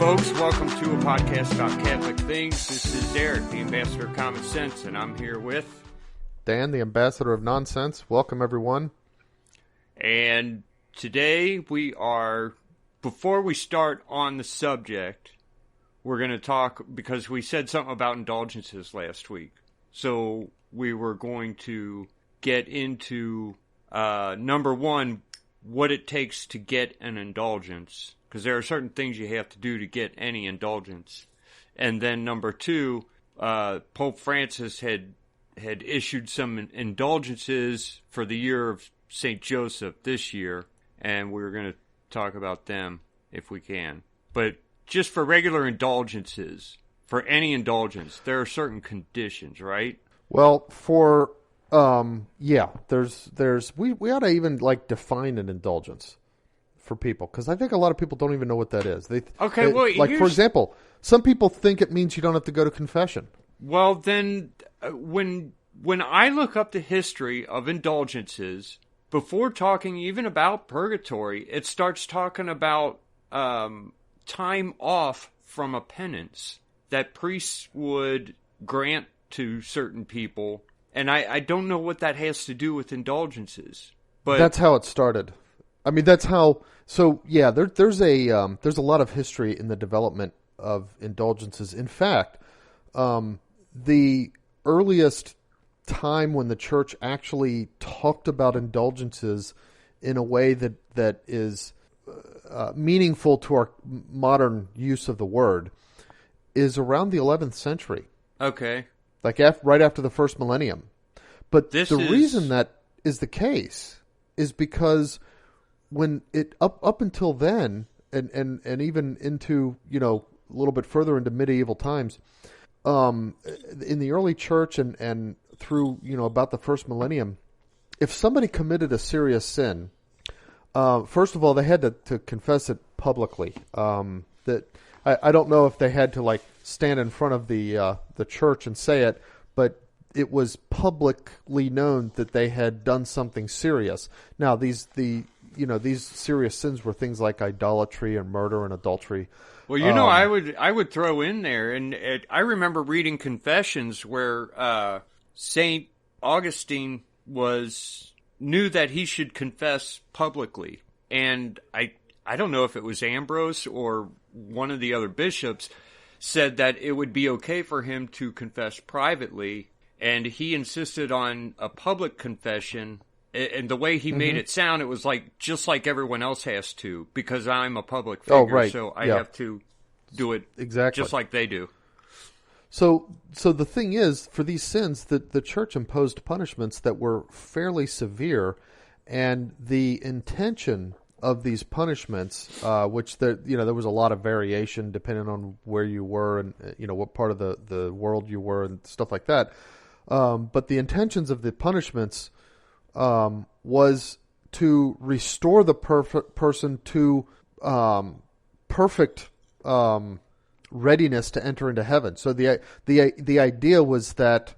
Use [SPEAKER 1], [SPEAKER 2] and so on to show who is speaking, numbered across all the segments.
[SPEAKER 1] folks. Welcome to a podcast about Catholic things. This is Eric, the ambassador of common sense, and I'm here with
[SPEAKER 2] Dan, the ambassador of nonsense. Welcome, everyone.
[SPEAKER 1] And today before we start on the subject, we're going to talk, because we said something about indulgences last week. So we were going to get into, number one, what it takes to get an indulgence. Because there are certain things you have to do to get any indulgence. And then number two, Pope Francis had issued some indulgences for the year of St. Joseph this year. And we're going to talk about them if we can. But just for regular indulgences, for any indulgence, there are certain conditions, right?
[SPEAKER 2] Well, there's we ought to even define an indulgence for people, because I think a lot of people don't even know what that is. For example, some people think it means you don't have to go to confession.
[SPEAKER 1] Well, then, when I look up the history of indulgences, before talking even about purgatory, it starts talking about time off from a penance that priests would grant to certain people, and I don't know what that has to do with indulgences. But
[SPEAKER 2] that's how it started. I mean, that's how. So yeah, there's a lot of history in the development of indulgences. In fact, the earliest time when the church actually talked about indulgences in a way that is meaningful to our modern use of the word is around the 11th century.
[SPEAKER 1] Okay.
[SPEAKER 2] Right after the first millennium. But reason that is the case is because when it up until then, and even into, a little bit further into medieval times, in the early church and through, about the first millennium, if somebody committed a serious sin, first of all, they had to confess it publicly. That I don't know if they had to stand in front of the church and say it, but it was publicly known that they had done something serious. Now, these serious sins were things like idolatry and murder and adultery.
[SPEAKER 1] Well, I would throw in there, and I remember reading confessions where Saint Augustine knew that he should confess publicly, and I don't know if it was Ambrose or one of the other bishops said that it would be okay for him to confess privately, and he insisted on a public confession. And the way he made it sound, it was just like everyone else has to, because I'm a public figure,
[SPEAKER 2] right.
[SPEAKER 1] So I have to do it exactly just like they do.
[SPEAKER 2] So the thing is, for these sins, the church imposed punishments that were fairly severe, and the intention of these punishments, which there was a lot of variation depending on where you were and what part of the world you were and stuff like that. But the intentions of the punishments was to restore the person to perfect readiness to enter into heaven. So the idea was that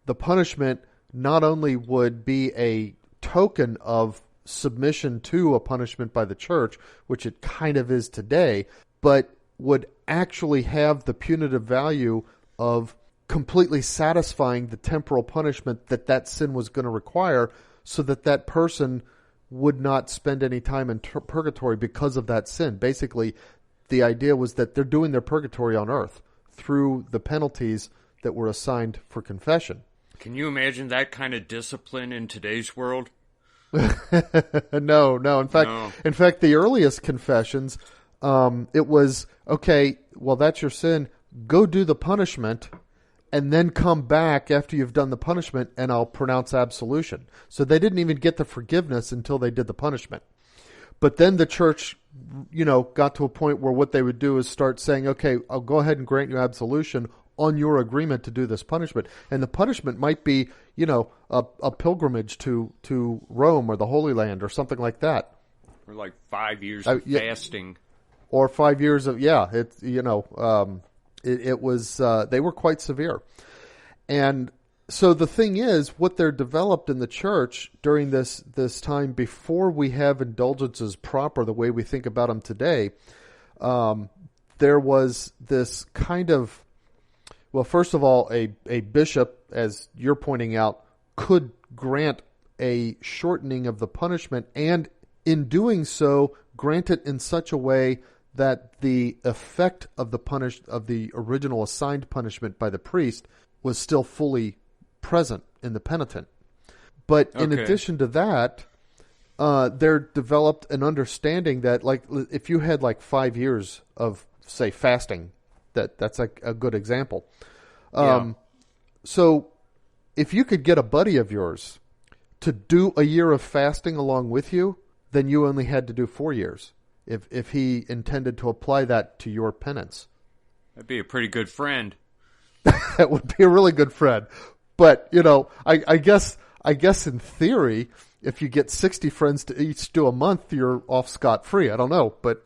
[SPEAKER 2] the punishment not only would be a token of submission to a punishment by the church, which it kind of is today, but would actually have the punitive value of completely satisfying the temporal punishment that sin was going to require, so that person would not spend any time in purgatory because of that sin. Basically, the idea was that they're doing their purgatory on earth through the penalties that were assigned for confession.
[SPEAKER 1] Can you imagine that kind of discipline in today's world?
[SPEAKER 2] No. In fact, the earliest confessions, it was, okay, well, that's your sin. Go do the punishment, and then come back after you've done the punishment, and I'll pronounce absolution. So they didn't even get the forgiveness until they did the punishment. But then the church, got to a point where what they would do is start saying, okay, I'll go ahead and grant you absolution on your agreement to do this punishment. And the punishment might be, a pilgrimage to Rome or the Holy Land or something like that.
[SPEAKER 1] Or 5 years of fasting.
[SPEAKER 2] Or 5 years of, it was, they were quite severe. And so the thing is, what they're developed in the church during this time before we have indulgences proper, the way we think about them today, there was this kind of, well, first of all, a bishop, as you're pointing out, could grant a shortening of the punishment, and in doing so, grant it in such a way that the effect of the original assigned punishment by the priest was still fully present in the penitent. But in addition to that, there developed an understanding that, like, if you had like 5 years of, say, fasting, that's like a good example. So if you could get a buddy of yours to do a year of fasting along with you, then you only had to do 4 years if he intended to apply that to your penance.
[SPEAKER 1] That'd be a pretty good friend.
[SPEAKER 2] That would be a really good friend. But, I guess in theory, if you get 60 friends to each do a month, you're off scot-free. I don't know, but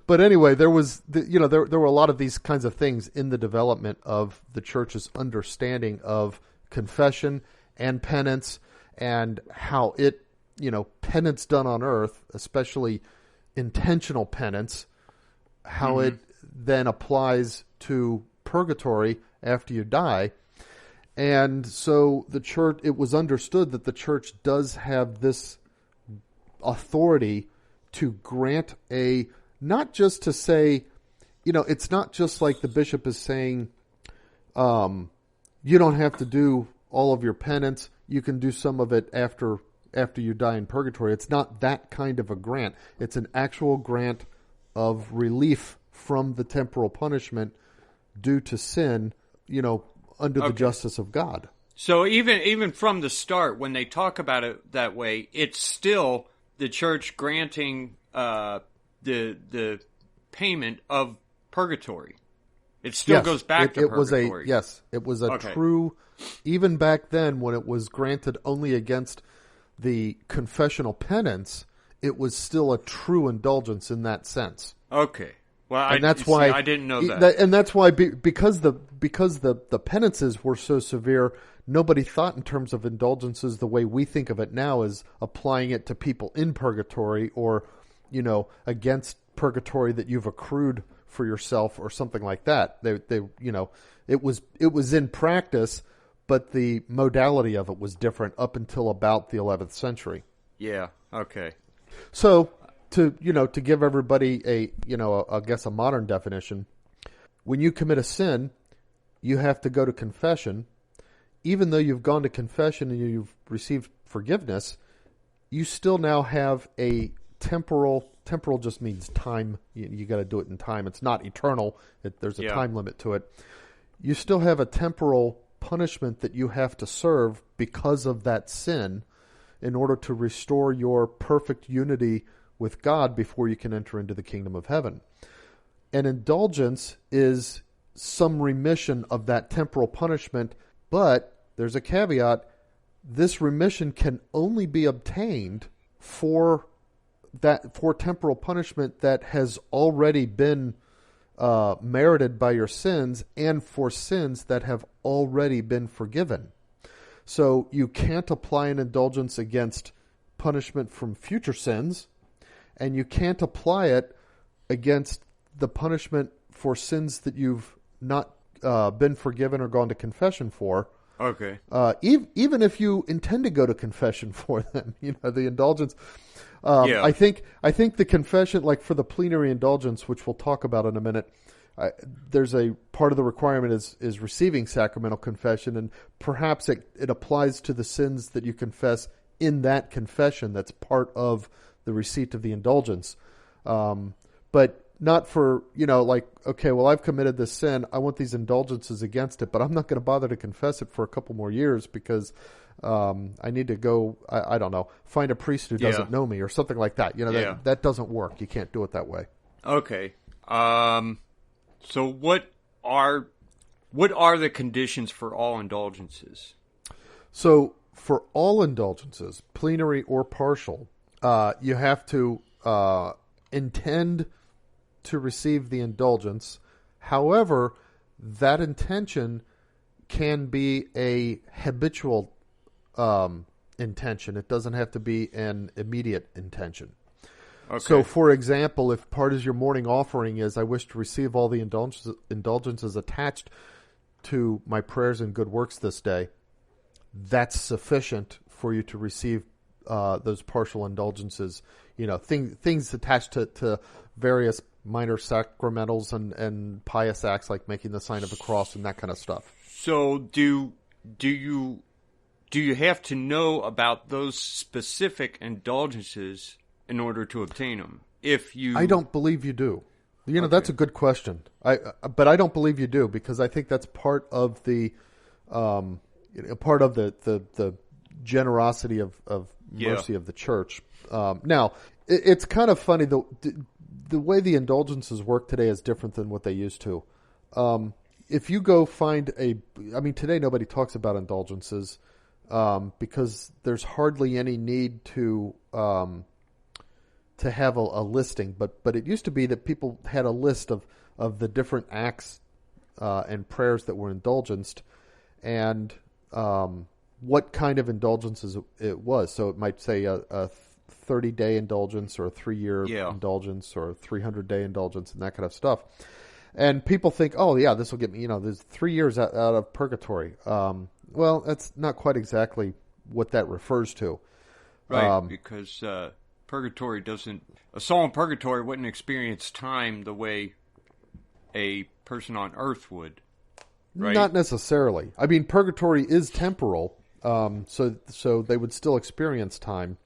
[SPEAKER 2] but anyway, there was there were a lot of these kinds of things in the development of the church's understanding of confession and penance, and how it, penance done on earth, especially intentional penance, how it then applies to purgatory after you die. And so it was understood that the church does have this authority to grant not just to say, it's not just like the bishop is saying, you don't have to do all of your penance. You can do some of it after you die in purgatory. It's not that kind of a grant. It's an actual grant of relief from the temporal punishment due to sin, under the justice of God.
[SPEAKER 1] So even from the start, when they talk about it that way, it's still the church granting the payment of purgatory. It still goes back to purgatory.
[SPEAKER 2] It was a true, even back then when it was granted only against the confessional penance, it was still a true indulgence in that sense.
[SPEAKER 1] Okay. Well,
[SPEAKER 2] that's why
[SPEAKER 1] I didn't know that.
[SPEAKER 2] And that's why, because the penances were so severe, nobody thought in terms of indulgences the way we think of it now, as applying it to people in purgatory, or, against purgatory that you've accrued for yourself or something like that. It was in practice, but the modality of it was different up until about the 11th century.
[SPEAKER 1] Yeah. Okay.
[SPEAKER 2] So, to give everybody a modern definition, when you commit a sin, you have to go to confession. Even though you've gone to confession and you've received forgiveness, you still now have a temporal just means time. You got to do it in time. It's not eternal. There's a time limit to it. You still have a temporal punishment that you have to serve because of that sin, in order to restore your perfect unity with God before you can enter into the kingdom of heaven. An indulgence is some remission of that temporal punishment, but there's a caveat. This remission can only be obtained for temporal punishment that has already been merited by your sins, and for sins that have already been forgiven. So you can't apply an indulgence against punishment from future sins, and you can't apply it against the punishment for sins that you've not been forgiven or gone to confession for.
[SPEAKER 1] Okay.
[SPEAKER 2] Even if you intend to go to confession for them, the indulgence. I think the confession, like for the plenary indulgence, which we'll talk about in a minute, there's a part of the requirement is receiving sacramental confession, and perhaps it applies to the sins that you confess in that confession. That's part of the receipt of the indulgence. But not for, I've committed this sin, I want these indulgences against it, but I'm not going to bother to confess it for a couple more years because I need to go, I don't know, find a priest who doesn't know me or something like that. That doesn't work. You can't do it that way.
[SPEAKER 1] Okay. So what are the conditions for all indulgences?
[SPEAKER 2] So for all indulgences, plenary or partial, you have to intend to receive the indulgence. However, that intention can be a habitual intention. It doesn't have to be an immediate intention.
[SPEAKER 1] Okay.
[SPEAKER 2] So, for example, if part of your morning offering is, I wish to receive all the indulgences attached to my prayers and good works this day, that's sufficient for you to receive those partial indulgences. Things attached to various minor sacramentals and pious acts like making the sign of the cross and that kind of stuff.
[SPEAKER 1] So do you have to know about those specific indulgences in order to obtain them?
[SPEAKER 2] I don't believe you do.
[SPEAKER 1] Okay.
[SPEAKER 2] That's a good question. But I don't believe you do, because I think that's part of the generosity of mercy of the church. Now, it's kind of funny, the way the indulgences work today is different than what they used to. If you go find today nobody talks about indulgences because there's hardly any need to have a listing. But it used to be that people had a list of the different acts and prayers that were indulgenced, and what kind of indulgences it was. So it might say a 30-day indulgence or a 3-year indulgence or a 300-day indulgence and that kind of stuff. And people think, oh, yeah, this will get me, there's 3 years out of purgatory. Well, that's not quite exactly what that refers to.
[SPEAKER 1] Right, because purgatory a soul in purgatory wouldn't experience time the way a person on earth would. Right?
[SPEAKER 2] Not necessarily. Purgatory is temporal, so they would still experience time.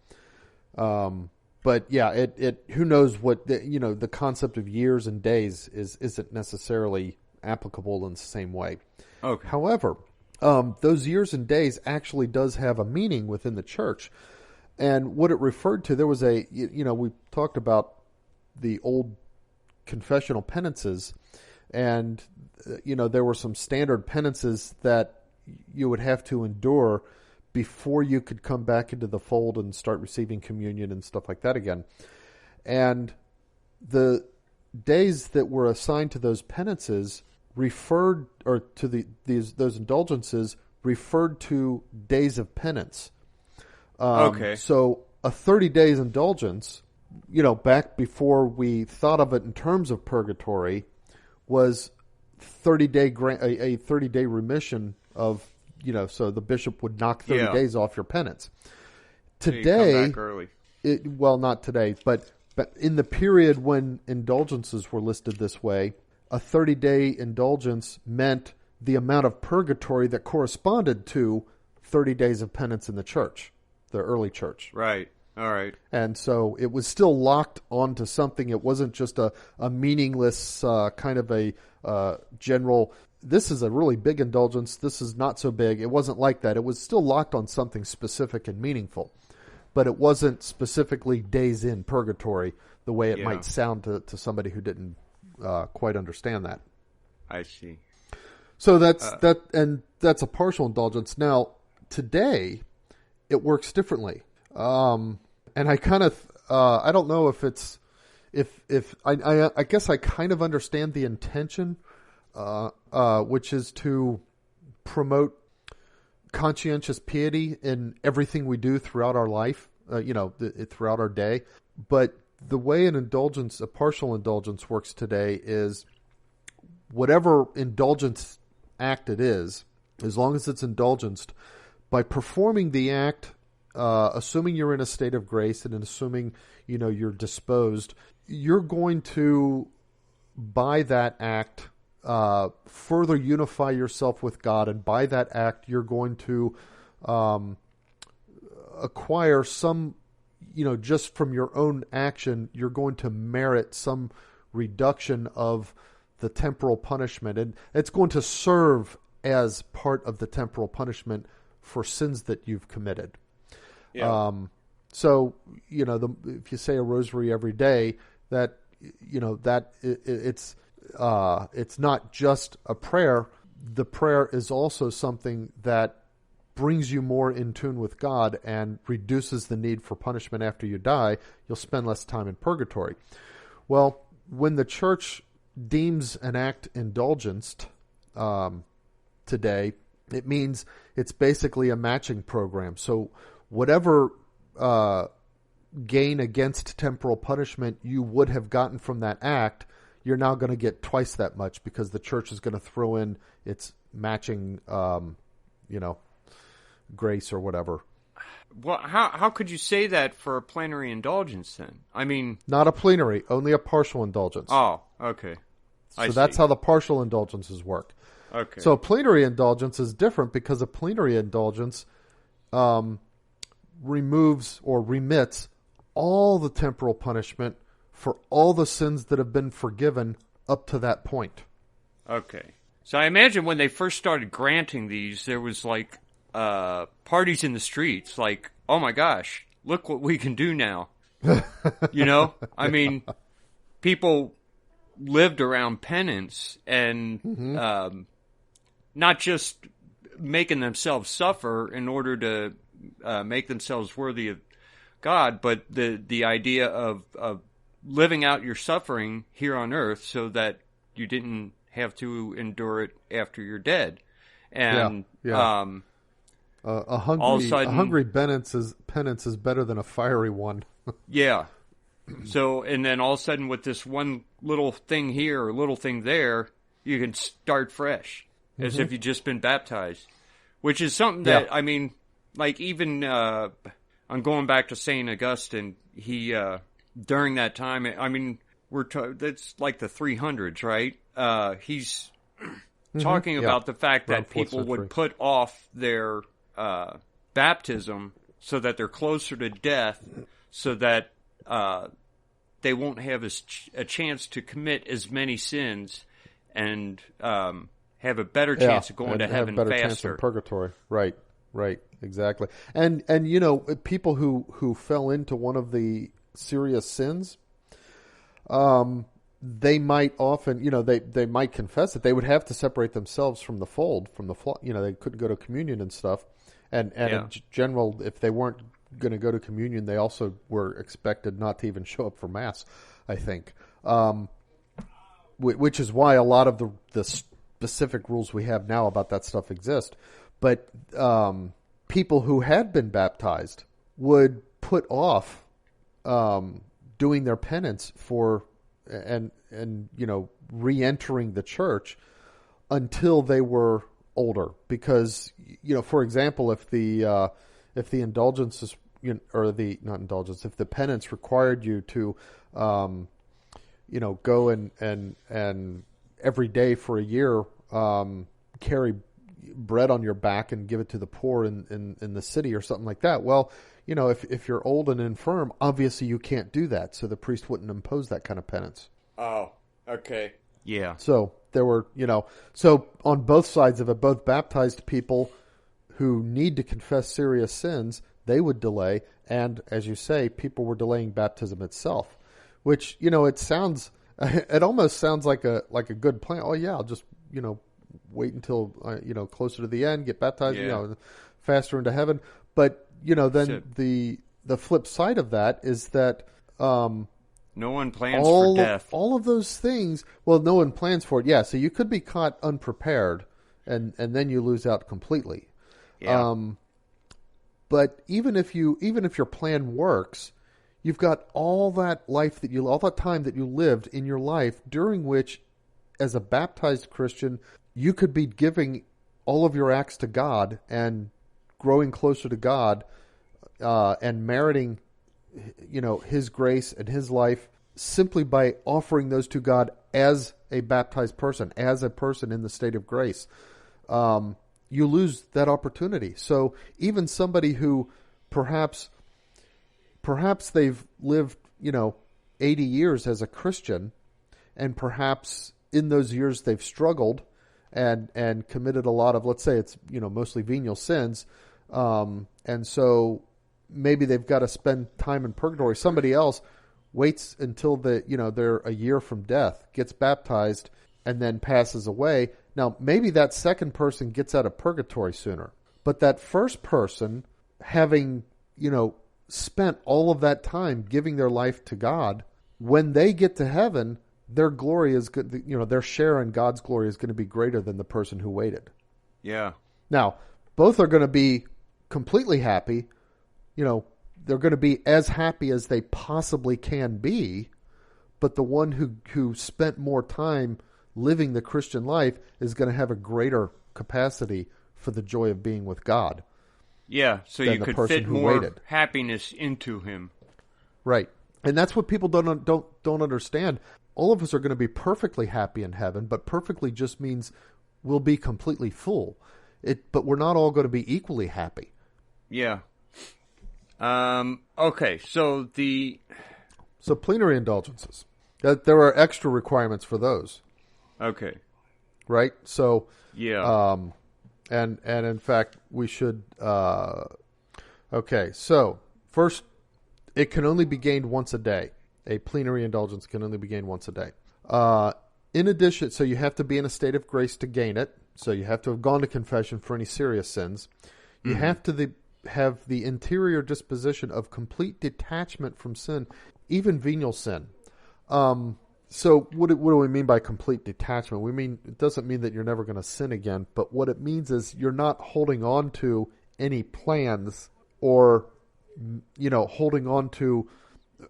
[SPEAKER 2] But yeah, it who knows what the concept of years and days isn't necessarily applicable in the same way.
[SPEAKER 1] Okay.
[SPEAKER 2] However, those years and days actually does have a meaning within the church, and what it referred to. There was we talked about the old confessional penances, and there were some standard penances that you would have to endure before you could come back into the fold and start receiving communion and stuff like that again. And the days that were assigned to those penances referred, or to those indulgences referred to days of penance.
[SPEAKER 1] Okay.
[SPEAKER 2] So a 30 days indulgence, back before we thought of it in terms of purgatory, was a 30-day remission of, so the bishop would knock 30 days off your penance. Today,
[SPEAKER 1] come back early.
[SPEAKER 2] Not today, but in the period when indulgences were listed this way, a 30-day indulgence meant the amount of purgatory that corresponded to 30 days of penance in the church, the early church.
[SPEAKER 1] Right. All right.
[SPEAKER 2] And so it was still locked onto something. It wasn't just a meaningless kind of a general, this is a really big indulgence, this is not so big. It wasn't like that. It was still locked on something specific and meaningful. But it wasn't specifically days in purgatory the way it might sound to somebody who didn't quite understand that.
[SPEAKER 1] I see.
[SPEAKER 2] So that's a partial indulgence. Now, today, it works differently. And I kind of, I don't know if it's, I guess I kind of understand the intention, which is to promote conscientious piety in everything we do throughout our life, throughout our day. But the way a partial indulgence works today is whatever indulgence act it is, as long as it's indulgenced, by performing the act, assuming you're in a state of grace and assuming, you're disposed, you're going to, by that act, further unify yourself with God, and by that act, you're going to acquire some, just from your own action, you're going to merit some reduction of the temporal punishment, and it's going to serve as part of the temporal punishment for sins that you've committed.
[SPEAKER 1] Yeah.
[SPEAKER 2] So, if you say a rosary every day, that, it's not just a prayer. The prayer is also something that brings you more in tune with God and reduces the need for punishment after you die. You'll spend less time in purgatory. Well, when the church deems an act indulgenced today, it means it's basically a matching program. So whatever gain against temporal punishment you would have gotten from that act, you're now going to get twice that much because the church is going to throw in its matching, grace or whatever.
[SPEAKER 1] Well, how could you say that for a plenary indulgence then? I mean...
[SPEAKER 2] Not a plenary, only a partial indulgence.
[SPEAKER 1] Oh, okay.
[SPEAKER 2] So that's how the partial indulgences work.
[SPEAKER 1] Okay.
[SPEAKER 2] So a plenary indulgence is different because a plenary indulgence removes or remits all the temporal punishment for all the sins that have been forgiven up to that point.
[SPEAKER 1] Okay. So I imagine when they first started granting these, there was like parties in the streets, like, oh my gosh, look what we can do now. I mean, people lived around penance and not just making themselves suffer in order to make themselves worthy of God, but the idea of living out your suffering here on earth so that you didn't have to endure it after you're dead. And
[SPEAKER 2] a hungry penance is better than a fiery one.
[SPEAKER 1] Yeah. So, and then all of a sudden with this one little thing here or little thing there, you can start fresh as if you've just been baptized, which is something that, I mean, like even, I'm going back to St. Augustine, he, during that time, I mean, that's like the 300s, right? He's talking about the fact that people would put off their baptism so that they're closer to death, so that they won't have a chance to commit as many sins and have a better chance of going to heaven
[SPEAKER 2] faster.
[SPEAKER 1] faster.
[SPEAKER 2] Chance in purgatory. Right, exactly. And people who fell into one of the serious sins, they might often, they might confess that they would have to separate themselves from the fold, they couldn't go to communion and stuff. And in general, if they weren't going to go to communion, they also were expected not to even show up for Mass, I think. Which is why a lot of the specific rules we have now about that stuff exist. But people who had been baptized would put off doing their penance and re-entering the church until they were older, because for example, if the indulgences if the penance required you to go and every day for a year carry bread on your back and give it to the poor in the city or something like that, well, if you're old and infirm, obviously you can't do that, so the priest wouldn't impose that kind of penance.
[SPEAKER 1] Oh, okay. Yeah.
[SPEAKER 2] So there were, so on both sides of it, both baptized people who need to confess serious sins, they would delay, and as you say, people were delaying baptism itself, which, it almost sounds like a good plan. Oh yeah, I'll just, wait until, closer to the end, get baptized, faster into heaven. But, then the flip side of that is that,
[SPEAKER 1] no one plans for death.
[SPEAKER 2] All of those things, well, no one plans for it. Yeah, so you could be caught unprepared, and then you lose out completely.
[SPEAKER 1] Yeah.
[SPEAKER 2] But even if your plan works, you've got all that time that you lived in your life during which, as a baptized Christian, you could be giving all of your acts to God and growing closer to God, and meriting His grace and His life simply by offering those to God as a baptized person, as a person in the state of grace. You lose that opportunity. So even somebody who perhaps they've lived, 80 years as a Christian, and perhaps in those years they've struggled and committed a lot of, let's say it's, mostly venial sins. And so maybe they've got to spend time in purgatory. Somebody else waits until they're a year from death, gets baptized, and then passes away. Now, maybe that second person gets out of purgatory sooner, but that first person, having, spent all of that time giving their life to God, when they get to heaven, their glory is good. Their share in God's glory is going to be greater than the person who waited.
[SPEAKER 1] Yeah.
[SPEAKER 2] Now, both are going to be completely happy. they're going to be as happy as they possibly can be, but the one who spent more time living the Christian life is going to have a greater capacity for the joy of being with God.
[SPEAKER 1] Yeah, so you could fit more happiness into him.
[SPEAKER 2] Right. And that's what people don't understand. All of us are going to be perfectly happy in heaven, but perfectly just means we'll be completely full. But we're not all going to be equally happy.
[SPEAKER 1] Yeah. Okay, so
[SPEAKER 2] plenary indulgences. There are extra requirements for those.
[SPEAKER 1] Okay.
[SPEAKER 2] Right? So
[SPEAKER 1] yeah.
[SPEAKER 2] And in fact we should okay, so first, it can only be gained once a day. A plenary indulgence can only be gained once a day. In addition, so you have to be in a state of grace to gain it. So you have to have gone to confession for any serious sins. You have to have the interior disposition of complete detachment from sin, even venial sin. So what do we mean by complete detachment? We mean, it doesn't mean that you're never going to sin again, but what it means is you're not holding on to any plans or, holding on to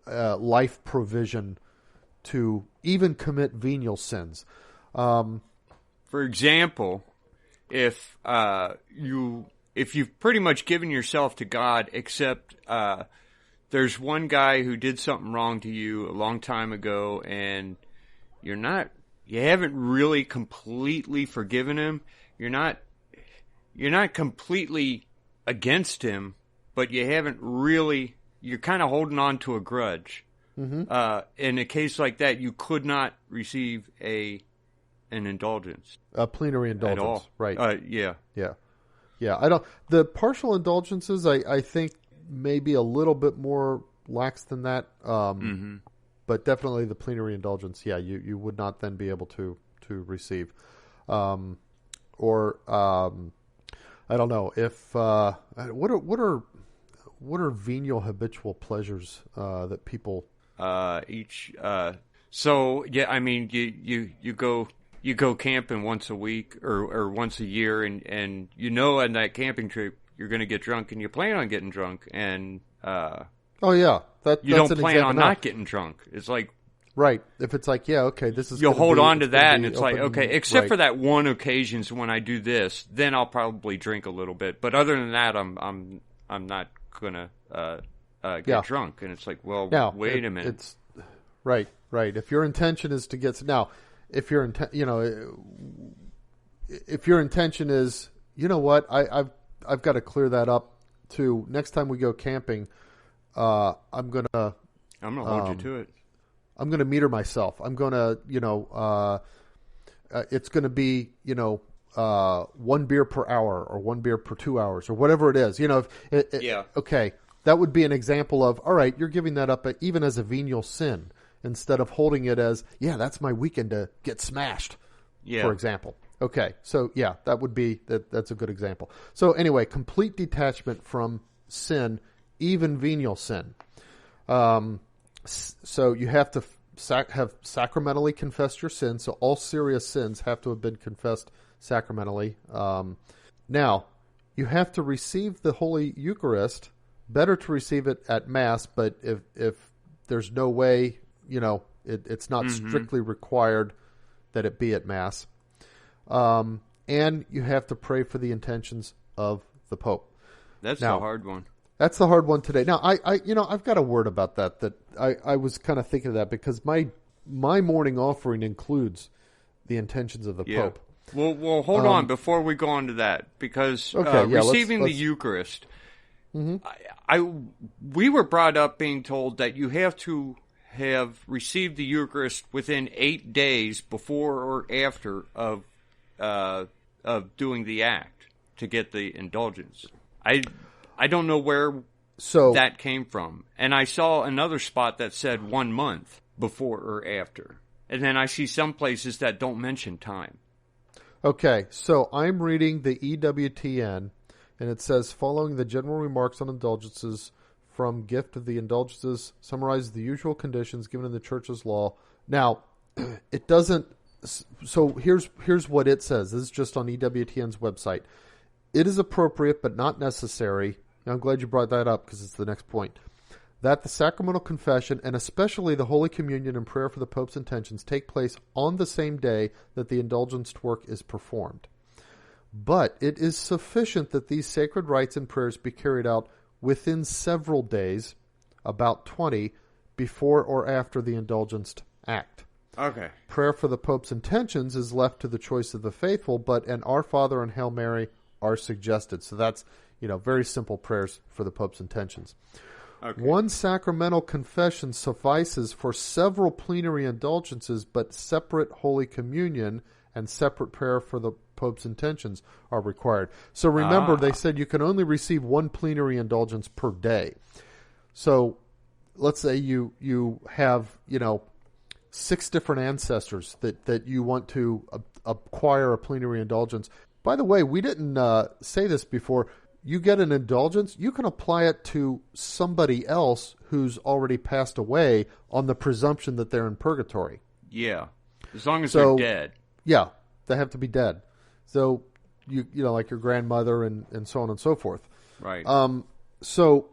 [SPEAKER 2] life provision to even commit venial sins.
[SPEAKER 1] For example, if you've pretty much given yourself to God, except there's one guy who did something wrong to you a long time ago, and you haven't really completely forgiven him. You're not completely against him, but you haven't really. You're kind of holding on to a grudge. Mm-hmm. In a case like that, you could not receive an indulgence,
[SPEAKER 2] a plenary indulgence,
[SPEAKER 1] at all.
[SPEAKER 2] Right?
[SPEAKER 1] Yeah.
[SPEAKER 2] I don't. The partial indulgences, I think, may be a little bit more lax than that. But definitely the plenary indulgence, yeah, you would not then be able to receive, I don't know if what are venial habitual pleasures that people
[SPEAKER 1] So yeah, I mean you go camping once a week or once a year, and on that camping trip you're going to get drunk, and you plan on getting drunk, and
[SPEAKER 2] oh yeah,
[SPEAKER 1] you don't plan on not getting drunk. It's like,
[SPEAKER 2] right, if it's like, yeah, okay, this is,
[SPEAKER 1] you'll hold on to that, and it's like, okay, except for that one occasions when I do this, then I'll probably drink a little bit, but other than that, I'm not gonna get drunk. And it's like, well, now, wait a minute.
[SPEAKER 2] It's right. If your intention is to get if your intention is, you know what, I've got to clear that up to next time we go camping. I'm gonna
[SPEAKER 1] hold you to it.
[SPEAKER 2] I'm gonna meter myself. I'm gonna, it's gonna be, 1 beer per hour or 1 beer per 2 hours or whatever it is. Okay, that would be an example of, all right, you're giving that up even as a venial sin instead of holding it as, yeah, that's my weekend to get smashed, for example. Okay, so yeah, that would be that's a good example. So anyway, complete detachment from sin, even venial sin. So you have to have sacramentally confessed your sins. So all serious sins have to have been confessed sacramentally. Now, you have to receive the Holy Eucharist. Better to receive it at Mass, but if there's no way, it's not strictly required that it be at Mass. And you have to pray for the intentions of the Pope.
[SPEAKER 1] That's the hard one.
[SPEAKER 2] That's the hard one today. Now, I've got a word about that I was kind of thinking of that because my morning offering includes the intentions of the Pope.
[SPEAKER 1] Well, hold on before we go on to that, because receiving the Eucharist, we were brought up being told that you have to have received the Eucharist within 8 days before or after of doing the act to get the indulgence. I don't know where that came from. And I saw another spot that said 1 month before or after. And then I see some places that don't mention time.
[SPEAKER 2] Okay, so I'm reading the EWTN, and it says, following the general remarks on indulgences from Gift of the Indulgences, summarizes the usual conditions given in the Church's law. Now, it doesn't... So here's what it says. This is just on EWTN's website. It is appropriate but not necessary I'm glad you brought that up because it's the next point. That the sacramental confession, and especially the Holy Communion and prayer for the Pope's intentions, take place on the same day that the indulgenced work is performed. But it is sufficient that these sacred rites and prayers be carried out within several days, about 20, before or after the indulgenced act.
[SPEAKER 1] Okay.
[SPEAKER 2] Prayer for the Pope's intentions is left to the choice of the faithful, but an Our Father and Hail Mary are suggested. So that's, very simple prayers for the Pope's intentions. Okay. One sacramental confession suffices for several plenary indulgences, but separate Holy Communion and separate prayer for the Pope's intentions are required. So remember, they said you can only receive one plenary indulgence per day. So let's say you have, 6 different ancestors that you want to acquire a plenary indulgence. By the way, we didn't say this before. You get an indulgence, you can apply it to somebody else who's already passed away on the presumption that they're in purgatory.
[SPEAKER 1] Yeah, as long as they're dead.
[SPEAKER 2] Yeah, they have to be dead. So, like your grandmother and so on and so forth.
[SPEAKER 1] Right.
[SPEAKER 2] So,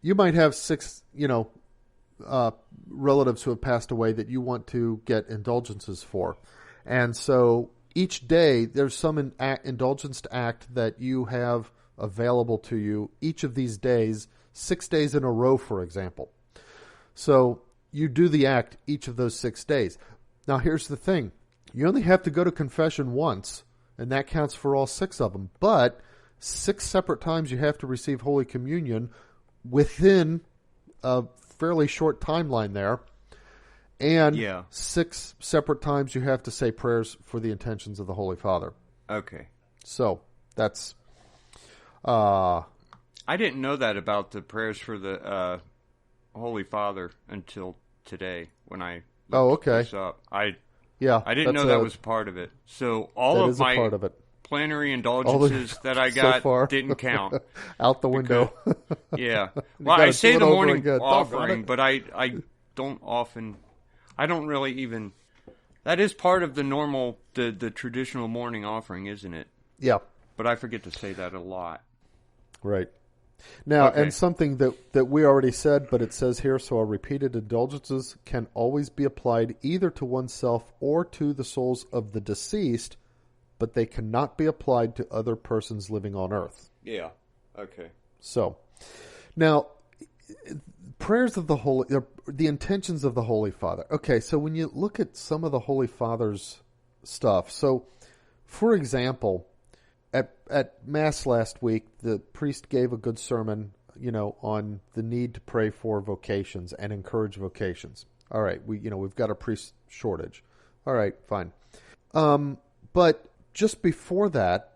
[SPEAKER 2] you might have 6, relatives who have passed away that you want to get indulgences for. And so each day there's some indulgence act that you have available to you each of these days, 6 days in a row, for example. So you do the act each of those 6 days. Now here's the thing. You only have to go to confession once, and that counts for all 6 of them. But 6 separate times you have to receive Holy Communion within a fairly short timeline there. And 6 separate times you have to say prayers for the intentions of the Holy Father.
[SPEAKER 1] Okay.
[SPEAKER 2] So that's...
[SPEAKER 1] I didn't know that about the prayers for the Holy Father until today when I looked this up. I didn't know that was part of it. So all of my
[SPEAKER 2] part of it.
[SPEAKER 1] Plenary indulgences that I got so didn't count.
[SPEAKER 2] Out the window.
[SPEAKER 1] Yeah. Well, I say the morning offering, but I don't often... I don't really even... That is part of the normal, the traditional morning offering, isn't it?
[SPEAKER 2] Yeah.
[SPEAKER 1] But I forget to say that a lot.
[SPEAKER 2] Right. Now, and something that we already said, but it says here, so repeated indulgences can always be applied either to oneself or to the souls of the deceased, but they cannot be applied to other persons living on earth.
[SPEAKER 1] Yeah. Okay.
[SPEAKER 2] So, now, prayers of the intentions of the Holy Father. Okay, so when you look at some of the Holy Father's stuff, so, for example, at Mass last week, the priest gave a good sermon, on the need to pray for vocations and encourage vocations. All right, we've got a priest shortage. All right, fine. But just before that,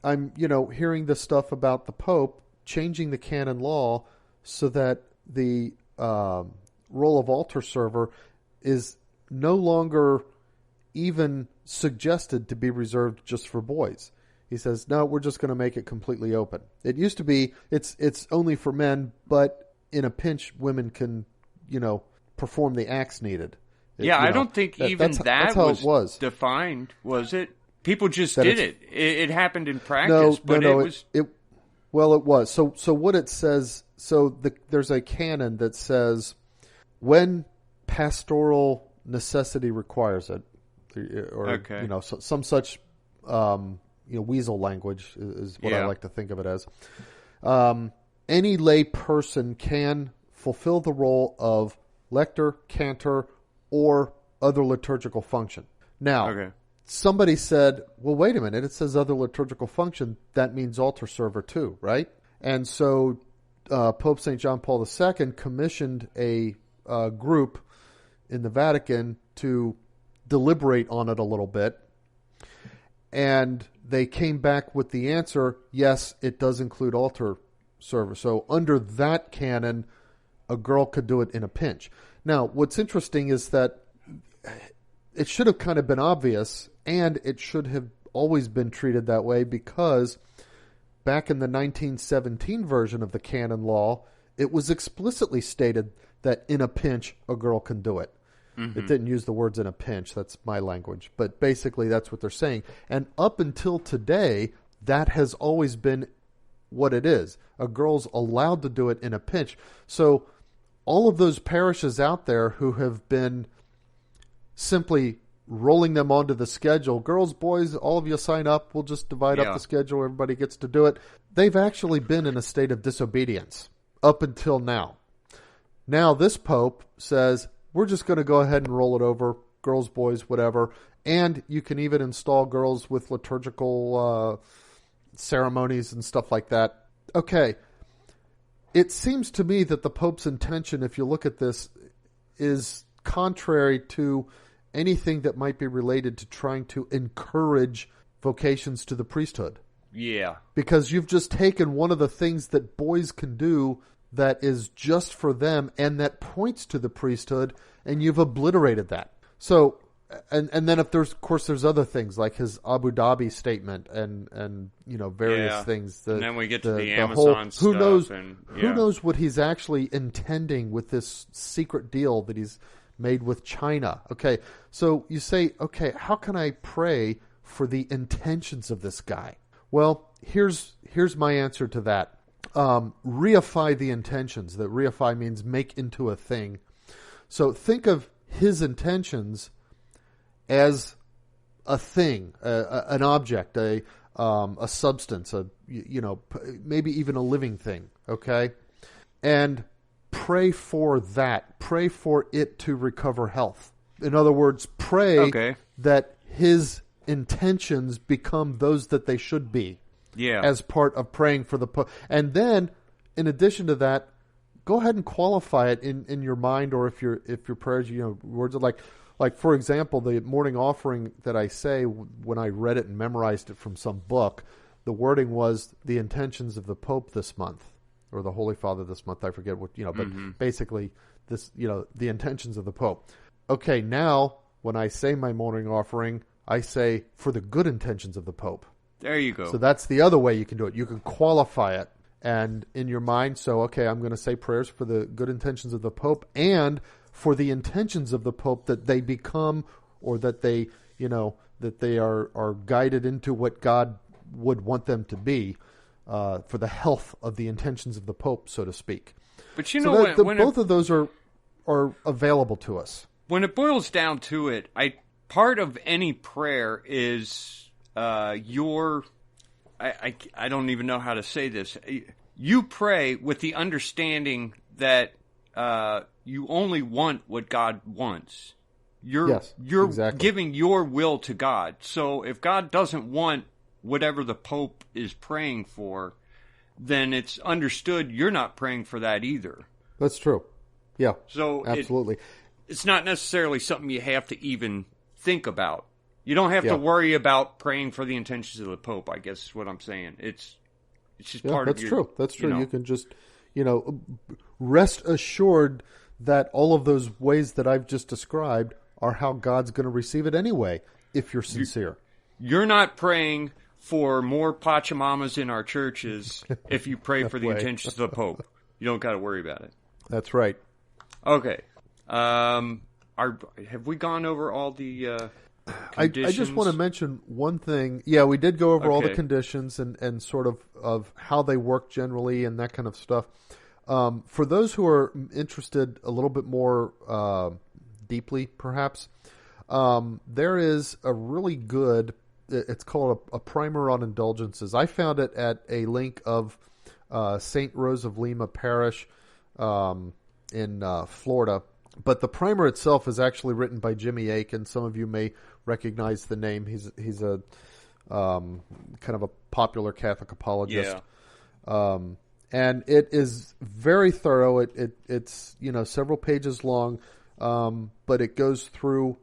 [SPEAKER 2] I'm, hearing the stuff about the Pope changing the canon law so that the role of altar server is no longer even suggested to be reserved just for boys. He says, no, we're just going to make it completely open. It used to be it's only for men, but in a pinch, women can, perform the acts needed.
[SPEAKER 1] I don't think that's how it was defined, was it? People just did it. It happened in practice, it was. So what it says, there's a canon that says when pastoral necessity requires it, or some such weasel language is what I like to think of it as. Any lay person can fulfill the role of lector, cantor, or other liturgical function. Now, somebody said, well, wait a minute, it says other liturgical function, that means altar server too, right? And so Pope St. John Paul II commissioned a group in the Vatican to deliberate on it a little bit. And they came back with the answer, yes, it does include altar server. So under that canon, a girl could do it in a pinch. Now, what's interesting is that it should have kind of been obvious, and it should have always been treated that way, because back in the 1917 version of the canon law, it was explicitly stated that in a pinch, a girl can do it. Mm-hmm. It didn't use the words in a pinch. That's my language. But basically, that's what they're saying. And up until today, that has always been
[SPEAKER 2] what it is. A girl's allowed to do it in a pinch. So all of those parishes out there who have been simply rolling them onto the schedule, girls, boys, all of you sign up, we'll just divide up the schedule, everybody gets to do it. They've actually been in a state of disobedience up until now. Now this Pope says, we're just going to go ahead and roll it over, girls, boys, whatever. And you can even install girls with liturgical ceremonies and stuff like that. Okay. It seems to me that the Pope's intention, if you look at this, is contrary to anything that might be related to trying to encourage vocations to the priesthood.
[SPEAKER 1] Yeah.
[SPEAKER 2] Because you've just taken one of the things that boys can do that is just for them and that points to the priesthood, and you've obliterated that. So, and then if there's other things like his Abu Dhabi statement and various things.
[SPEAKER 1] And then we get to the Amazon stuff.
[SPEAKER 2] Who knows what he's actually intending with this secret deal that he's made with China. Okay, so you say, okay, how can I pray for the intentions of this guy? Well, here's my answer to that. Reify the intentions. That reify means make into a thing. So think of his intentions as a thing, an object, a substance, maybe even a living thing. Okay, and pray for that. Pray for it to recover health. In other words, pray that his intentions become those that they should be.
[SPEAKER 1] Yeah.
[SPEAKER 2] As part of praying for the Pope. And then, in addition to that, go ahead and qualify it in your mind, or if your prayers, words are like for example, the morning offering that I say when I read it and memorized it from some book, the wording was the intentions of the Pope this month, or the Holy Father this month. I forget what, but basically this, the intentions of the Pope. Okay, now when I say my morning offering, I say for the good intentions of the Pope.
[SPEAKER 1] There you go.
[SPEAKER 2] So that's the other way you can do it. You can qualify it and in your mind. So, okay, I'm going to say prayers for the good intentions of the Pope and for the intentions of the Pope that they become, or that they, that they are guided into what God would want them to be, for the health of the intentions of the Pope, so to speak.
[SPEAKER 1] But
[SPEAKER 2] both of those are available to us.
[SPEAKER 1] When it boils down to it, part of any prayer is I don't even know how to say this. You pray with the understanding that you only want what God wants. You're giving your will to God. So if God doesn't want whatever the Pope is praying for, then it's understood you're not praying for that either.
[SPEAKER 2] That's true. Yeah.
[SPEAKER 1] So
[SPEAKER 2] absolutely.
[SPEAKER 1] It's not necessarily something you have to even think about. You don't have to worry about praying for the intentions of the Pope, I guess is what I'm saying. It's just part of your...
[SPEAKER 2] That's true. You can just, rest assured that all of those ways that I've just described are how God's going to receive it anyway, if you're sincere.
[SPEAKER 1] You're not praying for more Pachamamas in our churches if you pray for the intentions of the Pope. You don't got to worry about it.
[SPEAKER 2] That's right.
[SPEAKER 1] Okay. Have we gone over all the...
[SPEAKER 2] I just want to mention one thing. Yeah, we did go over all the conditions and sort of how they work generally and that kind of stuff. For those who are interested a little bit more deeply, perhaps, there is a really good, it's called a primer on indulgences. I found it at a link of St. Rose of Lima Parish in Florida. But the primer itself is actually written by Jimmy Aiken. Some of you may recognize the name. He's a kind of a popular Catholic apologist.
[SPEAKER 1] Yeah.
[SPEAKER 2] And it is very thorough. It's several pages long, but it goes through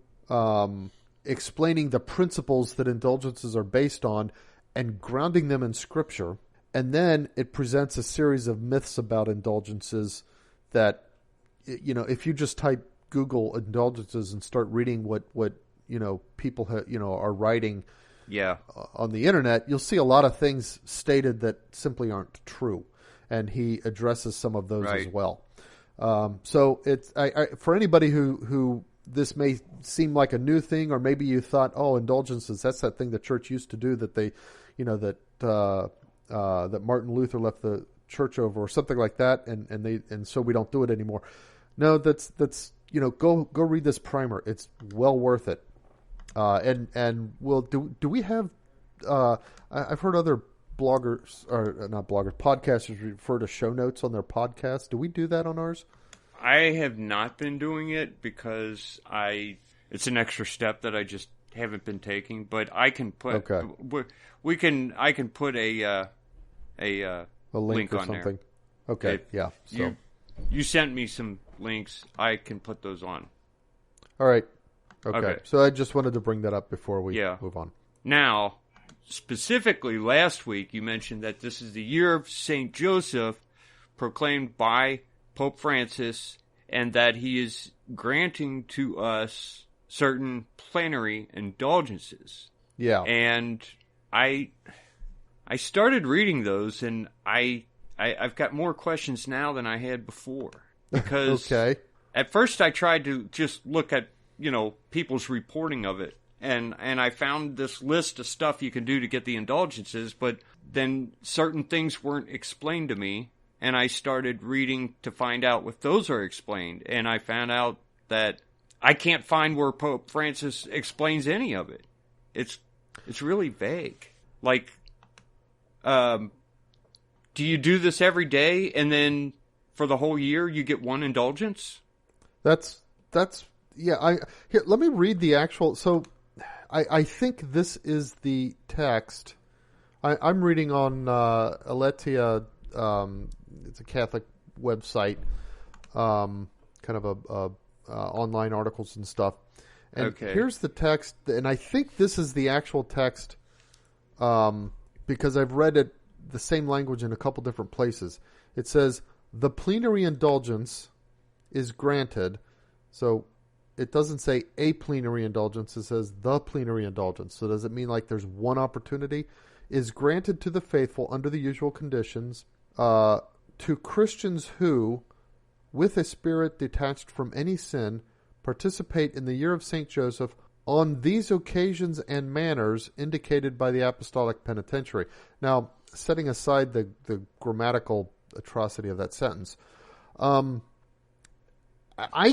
[SPEAKER 2] explaining the principles that indulgences are based on and grounding them in Scripture. And then it presents a series of myths about indulgences that, if you just type Google indulgences and start reading what people are writing on the internet, you'll see a lot of things stated that simply aren't true. And he addresses some of those as well. So it's for anybody who this may seem like a new thing, or maybe you thought, indulgences, that's that thing the church used to do that they, that Martin Luther left the church over, or something like that, and so we don't do it anymore. No, that's go read this primer. It's well worth it. And we'll do we have? I've heard other bloggers, or not bloggers, podcasters refer to show notes on their podcast. Do we do that on ours?
[SPEAKER 1] I have not been doing it because it's an extra step that I just haven't been taking. But I can put I can put a link
[SPEAKER 2] or
[SPEAKER 1] on
[SPEAKER 2] something.
[SPEAKER 1] there.
[SPEAKER 2] Okay, yeah. So
[SPEAKER 1] you sent me some links. I can put those on.
[SPEAKER 2] All right. Okay. So I just wanted to bring that up before we move on.
[SPEAKER 1] Now, specifically last week, you mentioned that this is the year of St. Joseph, proclaimed by Pope Francis, and that he is granting to us certain plenary indulgences. Yeah. And I started reading those, and I've got more questions now than I had before. Because at first I tried to just look at, people's reporting of it. And I found this list of stuff you can do to get the indulgences, but then certain things weren't explained to me. And I started reading to find out what those are explained. And I found out that I can't find where Pope Francis explains any of it. It's really vague. Like, do you do this every day and then for the whole year you get one indulgence?
[SPEAKER 2] That's yeah. Here, let me read the actual. So I think this is the text. I'm reading on Aletheia. It's a Catholic website, kind of online articles and stuff. And here's the text, and I think this is the actual text because I've read it the same language in a couple different places. It says, the plenary indulgence is granted. So it doesn't say a plenary indulgence. It says the plenary indulgence. So does it mean like there's one opportunity? Is granted to the faithful under the usual conditions, to Christians who, with a spirit detached from any sin, participate in the year of St. Joseph on these occasions and manners indicated by the Apostolic Penitentiary. Now, setting aside the grammatical atrocity of that sentence, I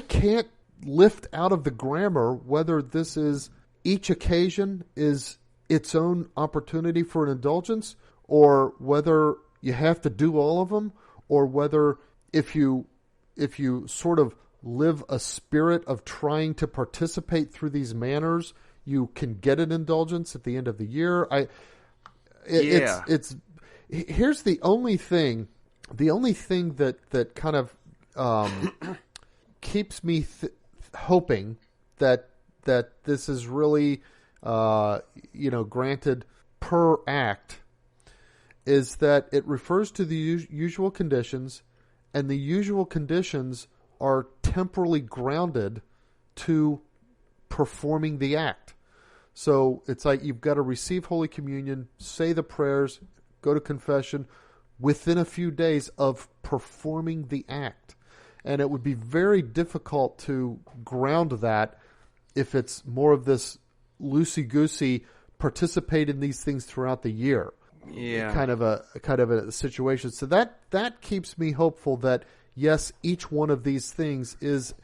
[SPEAKER 2] can't lift out of the grammar whether this is each occasion is its own opportunity for an indulgence, or whether you have to do all of them, or whether if you sort of live a spirit of trying to participate through these manners, you can get an indulgence at the end of the year. It's here's the only thing that kind of keeps me hoping that this is really granted per act, is that it refers to the usual conditions, and the usual conditions are temporally grounded to performing the act. So it's like you've got to receive Holy Communion, say the prayers, go to confession within a few days of performing the act. And it would be very difficult to ground that if it's more of this loosey-goosey, participate in these things throughout the year. Yeah. Kind of a situation. So that keeps me hopeful that, yes, each one of these things is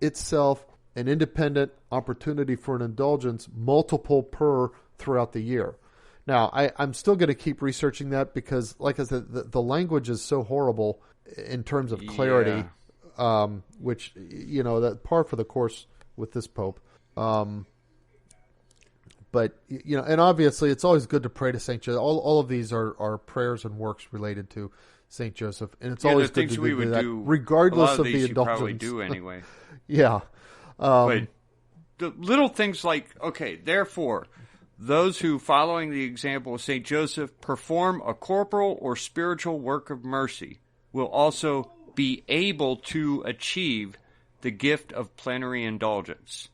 [SPEAKER 2] itself an independent opportunity for an indulgence, multiple per throughout the year. Now, I'm still going to keep researching that because, like I said, the language is so horrible in terms of clarity, which, that par for the course with this Pope. But, and obviously it's always good to pray to St. Joseph. All of these are prayers and works related to St. Joseph. And it's always good to do that, regardless of the indulgence. You
[SPEAKER 1] probably do anyway.
[SPEAKER 2] Yeah.
[SPEAKER 1] But the little things like, therefore, those who, following the example of St. Joseph, perform a corporal or spiritual work of mercy will also be able to achieve the gift of plenary indulgence.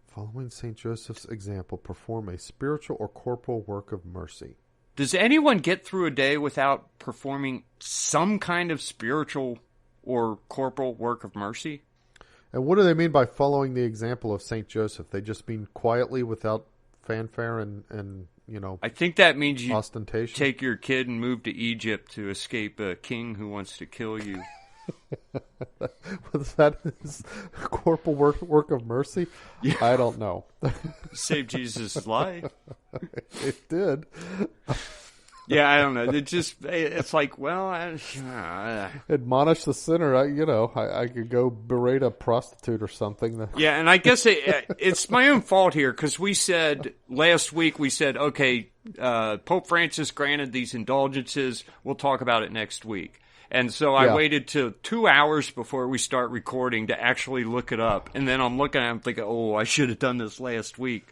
[SPEAKER 2] Following St. Joseph's example, perform a spiritual or corporal work of mercy.
[SPEAKER 1] Does anyone get through a day without performing some kind of spiritual or corporal work of mercy?
[SPEAKER 2] And what do they mean by following the example of St. Joseph? They just mean quietly without fanfare and
[SPEAKER 1] I think that means you
[SPEAKER 2] ostentation.
[SPEAKER 1] Take your kid and move to Egypt to escape a king who wants to kill you.
[SPEAKER 2] Was that his corporal work of mercy?
[SPEAKER 1] Yeah.
[SPEAKER 2] I don't know.
[SPEAKER 1] Save Jesus' life.
[SPEAKER 2] It did.
[SPEAKER 1] Yeah, I don't know. It's like, well,
[SPEAKER 2] admonish the sinner. I could go berate a prostitute or something.
[SPEAKER 1] Yeah, and I guess it's my own fault here because we said last week, okay, Pope Francis granted these indulgences. We'll talk about it next week. And so I waited till 2 hours before we start recording to actually look it up. And then I'm looking at it and thinking, I should have done this last week.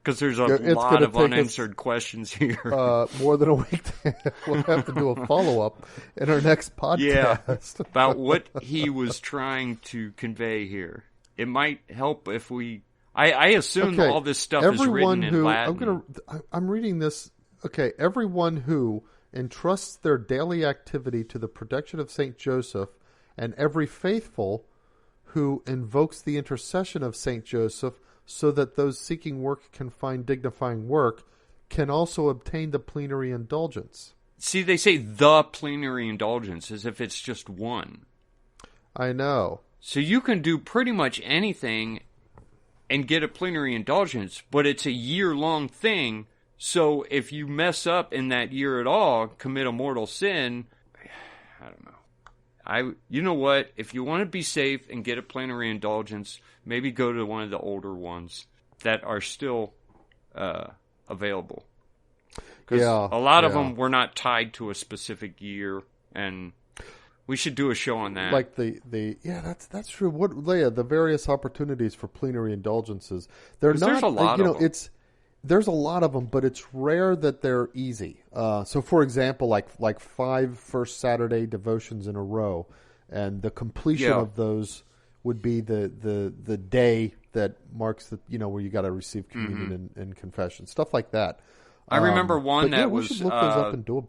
[SPEAKER 1] Because there's a lot of unanswered questions here.
[SPEAKER 2] More than a week. We'll have to do a follow-up in our next podcast.
[SPEAKER 1] About what he was trying to convey here. It might help if we... I assume all this stuff is written in Latin.
[SPEAKER 2] I'm reading this. Okay, everyone who entrusts their daily activity to the protection of St. Joseph, and every faithful who invokes the intercession of St. Joseph, so that those seeking work can find dignifying work, can also obtain the plenary indulgence.
[SPEAKER 1] See, they say the plenary indulgence as if it's just one.
[SPEAKER 2] I know.
[SPEAKER 1] So you can do pretty much anything and get a plenary indulgence, but it's a year-long thing. So if you mess up in that year at all, commit a mortal sin, I don't know. You know what? If you want to be safe and get a plenary indulgence, maybe go to one of the older ones that are still available. Because a lot of them were not tied to a specific year, and we should do a show on that.
[SPEAKER 2] Like that's true. What, Leia? The various opportunities for plenary indulgences. There's a lot of them. There's a lot of them, but it's rare that they're easy. So, for example, like 5 First Saturday devotions in a row, and the completion of those would be the day that marks the where you got to receive communion and confession, stuff like that.
[SPEAKER 1] I remember one that was
[SPEAKER 2] we should look those up and do a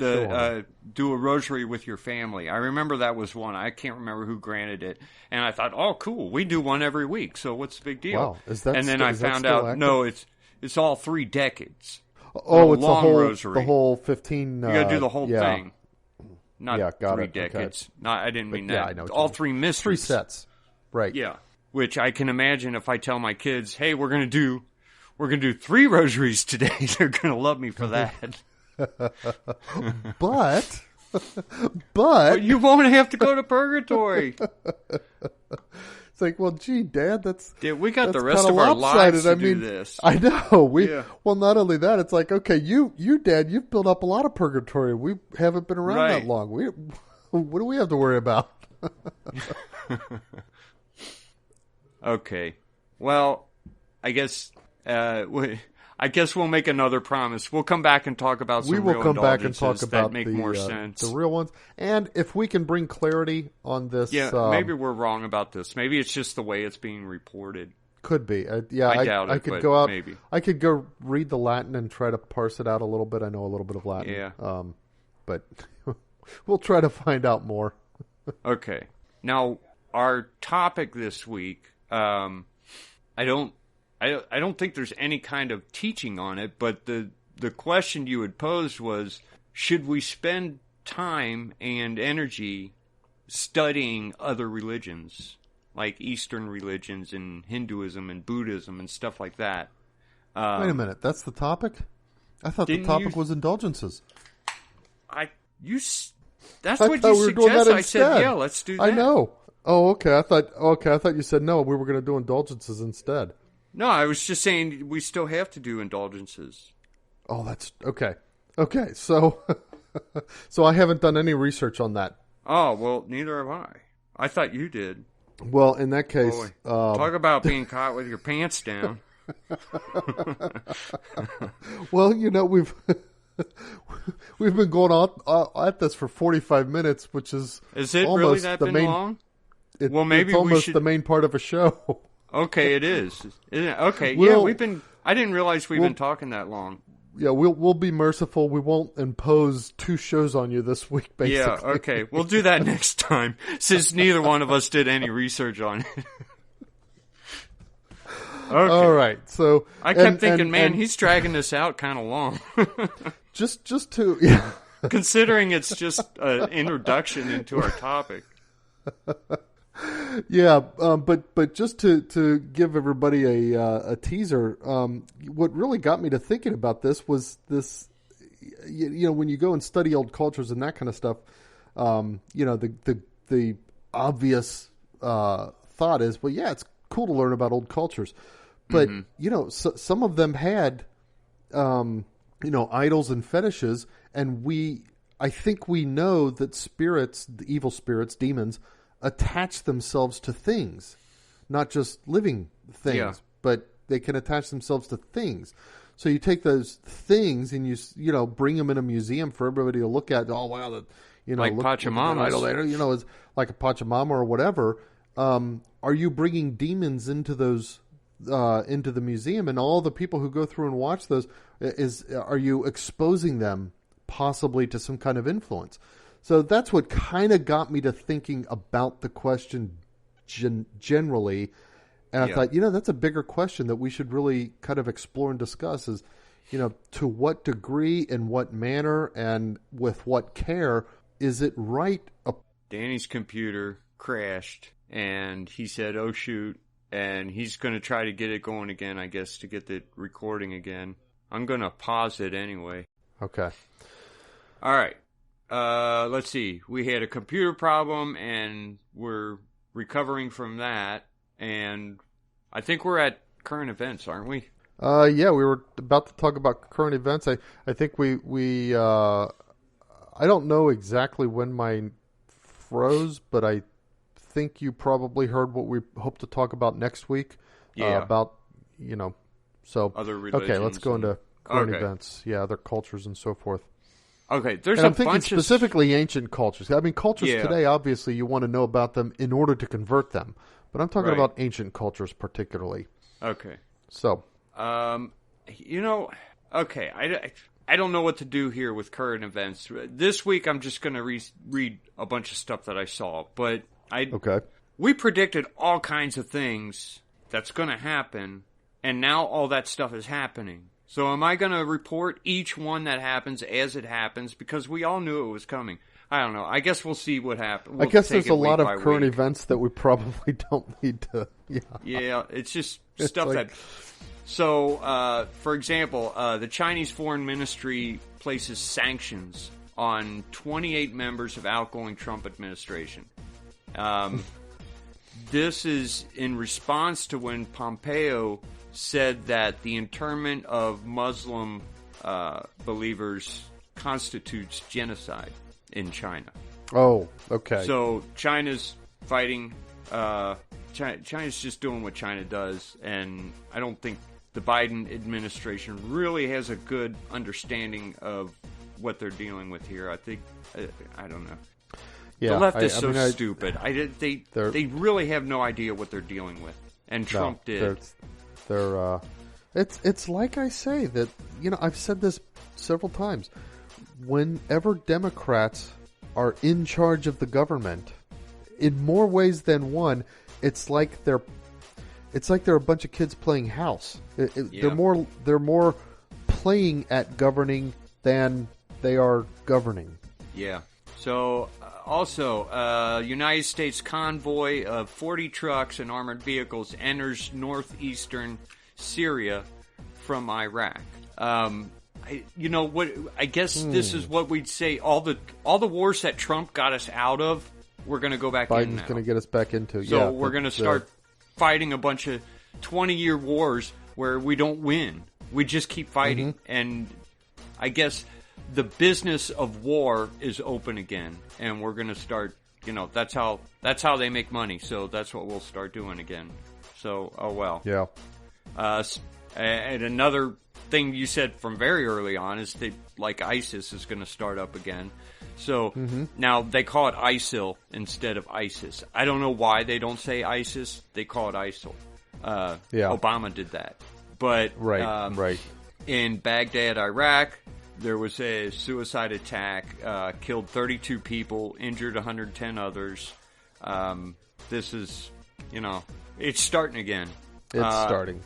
[SPEAKER 2] show on it.
[SPEAKER 1] Do a rosary with your family. I remember that was one. I can't remember who granted it, and I thought, oh, cool, we do one every week, so what's the big deal?
[SPEAKER 2] Wow,
[SPEAKER 1] and then I found out
[SPEAKER 2] active?
[SPEAKER 1] No, it's all 3 decades.
[SPEAKER 2] Oh, it's
[SPEAKER 1] long rosary.
[SPEAKER 2] The whole 15.
[SPEAKER 1] You got to do the whole thing. Not
[SPEAKER 2] got
[SPEAKER 1] 3
[SPEAKER 2] it.
[SPEAKER 1] decades.
[SPEAKER 2] Okay.
[SPEAKER 1] Not, I didn't mean that.
[SPEAKER 2] I know
[SPEAKER 1] all 3 mysteries.
[SPEAKER 2] 3 sets. Right.
[SPEAKER 1] Yeah. Which I can imagine if I tell my kids, "Hey, we're going to do 3 rosaries today." They're going to love me for that.
[SPEAKER 2] But
[SPEAKER 1] you won't have to go to purgatory.
[SPEAKER 2] It's like, well, gee, Dad,
[SPEAKER 1] we got the rest of our lives to do this.
[SPEAKER 2] I know. Well, not only that, it's like, okay, you, Dad, you've built up a lot of purgatory. We haven't been around that long. What do we have to worry about?
[SPEAKER 1] Okay. Well, I guess we'll make another promise. We'll come back and talk about some real indulgences that make more sense.
[SPEAKER 2] The real ones. And if we can bring clarity on this...
[SPEAKER 1] Yeah, maybe we're wrong about this. Maybe it's just the way it's being reported.
[SPEAKER 2] Could be. I
[SPEAKER 1] doubt it,
[SPEAKER 2] I could
[SPEAKER 1] but
[SPEAKER 2] go out.
[SPEAKER 1] Maybe.
[SPEAKER 2] I could go read the Latin and try to parse it out a little bit. I know a little bit of Latin.
[SPEAKER 1] Yeah.
[SPEAKER 2] But we'll try to find out more.
[SPEAKER 1] Okay. Now, our topic this week, I don't think there's any kind of teaching on it, but the question you had posed was, should we spend time and energy studying other religions, like Eastern religions and Hinduism and Buddhism and stuff like that?
[SPEAKER 2] Wait a minute, that's the topic? I thought the topic was indulgences.
[SPEAKER 1] That's what you suggested. I said, yeah, let's do that.
[SPEAKER 2] I know. Oh, okay. I thought you said no. We were going to do indulgences instead.
[SPEAKER 1] No, I was just saying we still have to do indulgences.
[SPEAKER 2] Oh, that's okay. Okay, so I haven't done any research on that.
[SPEAKER 1] Oh, well, neither have I. I thought you did.
[SPEAKER 2] Well, in that case,
[SPEAKER 1] talk about being caught with your pants down.
[SPEAKER 2] Well, we've been going on at this for 45 minutes, which is
[SPEAKER 1] it really that been long? Maybe
[SPEAKER 2] it's almost
[SPEAKER 1] we should...
[SPEAKER 2] the main part of a show.
[SPEAKER 1] Okay, it is. Isn't it? Okay, I didn't realize we've been talking that long.
[SPEAKER 2] Yeah, we'll be merciful. We won't impose 2 shows on you this week, basically.
[SPEAKER 1] Yeah, okay. We'll do that next time, since neither one of us did any research on it.
[SPEAKER 2] All right. So
[SPEAKER 1] I kept thinking, man, he's dragging this out kind of long.
[SPEAKER 2] just to yeah.
[SPEAKER 1] Considering it's just an introduction into our topic.
[SPEAKER 2] Yeah, but just to give everybody a teaser, what really got me to thinking about this was this. You know, when you go and study old cultures and that kind of stuff, you know, the obvious thought is, well, yeah, it's cool to learn about old cultures, but you know, some of them had, you know, idols and fetishes, and I think we know that spirits, the evil spirits, demons, attach themselves to things, not just living things, but they can attach themselves to things. So you take those things and you know, bring them in a museum for everybody to look at. Oh wow, you know,
[SPEAKER 1] like Pachamama,
[SPEAKER 2] you know, is like a Pachamama or whatever. Are you bringing demons into those into the museum, and all the people who go through and watch those? Are you exposing them possibly to some kind of influence? So that's what kind of got me to thinking about the question generally. And I thought, you know, that's a bigger question that we should really kind of explore and discuss is, you know, to what degree, in what manner, and with what care is it right?
[SPEAKER 1] Danny's computer crashed, and he said, oh, shoot. And he's going to try to get it going again, I guess, to get the recording again. I'm going to pause it anyway.
[SPEAKER 2] Okay.
[SPEAKER 1] All right. Let's see. We had a computer problem, and we're recovering from that. And I think we're at current events, aren't we?
[SPEAKER 2] Yeah, we were about to talk about current events. I think we I don't know exactly when mine froze, but I think you probably heard what we hope to talk about next week.
[SPEAKER 1] Yeah.
[SPEAKER 2] About, you know, so.
[SPEAKER 1] Other religions.
[SPEAKER 2] Okay, let's go into current events. Yeah, other cultures and so forth.
[SPEAKER 1] Okay, there's
[SPEAKER 2] and
[SPEAKER 1] a
[SPEAKER 2] I'm thinking
[SPEAKER 1] bunch
[SPEAKER 2] specifically ancient cultures. I mean, cultures today, obviously, you want to know about them in order to convert them. But I'm talking about ancient cultures particularly.
[SPEAKER 1] Okay.
[SPEAKER 2] So.
[SPEAKER 1] You know, okay, I don't know what to do here with current events. This week I'm just going to read a bunch of stuff that I saw. But we predicted all kinds of things that's going to happen, and now all that stuff is happening. So am I going to report each one that happens as it happens? Because we all knew it was coming. I don't know. I guess we'll see what happens.
[SPEAKER 2] I guess there's a lot of current events that we probably don't need to...
[SPEAKER 1] Yeah, it's just stuff like... that... So, for example, the Chinese Foreign Ministry places sanctions on 28 members of outgoing Trump administration. This is in response to when Pompeo said that the internment of Muslim believers constitutes genocide in China.
[SPEAKER 2] Oh, okay.
[SPEAKER 1] So China's fighting. China's just doing what China does, and I don't think the Biden administration really has a good understanding of what they're dealing with here. I think I don't know.
[SPEAKER 2] Yeah,
[SPEAKER 1] the left is so stupid. They really have no idea what they're dealing with, and Trump did.
[SPEAKER 2] It's like I say that, you know, I've said this several times. Whenever Democrats are in charge of the government, in more ways than one, it's like they're a bunch of kids playing house. They're more playing at governing than they are governing.
[SPEAKER 1] Yeah. So also, United States convoy of 40 trucks and armored vehicles enters northeastern Syria from Iraq. You know what? I guess this is what we'd say. All the wars that Trump got us out of, we're going to go back in now.
[SPEAKER 2] Biden's going to get us back into.
[SPEAKER 1] So we're going to start fighting a bunch of 20-year wars where we don't win. We just keep fighting. And I guess the business of war is open again, and we're going to start. You know, that's how they make money. So that's what we'll start doing again. So oh well.
[SPEAKER 2] Yeah.
[SPEAKER 1] And another thing you said from very early on is that, like, ISIS is going to start up again. So now they call it ISIL instead of ISIS. I don't know why they don't say ISIS. They call it ISIL. Obama did that. But
[SPEAKER 2] right.
[SPEAKER 1] In Baghdad, Iraq, there was a suicide attack, killed 32 people, injured 110 others. This is, you know, it's starting again.
[SPEAKER 2] It's starting.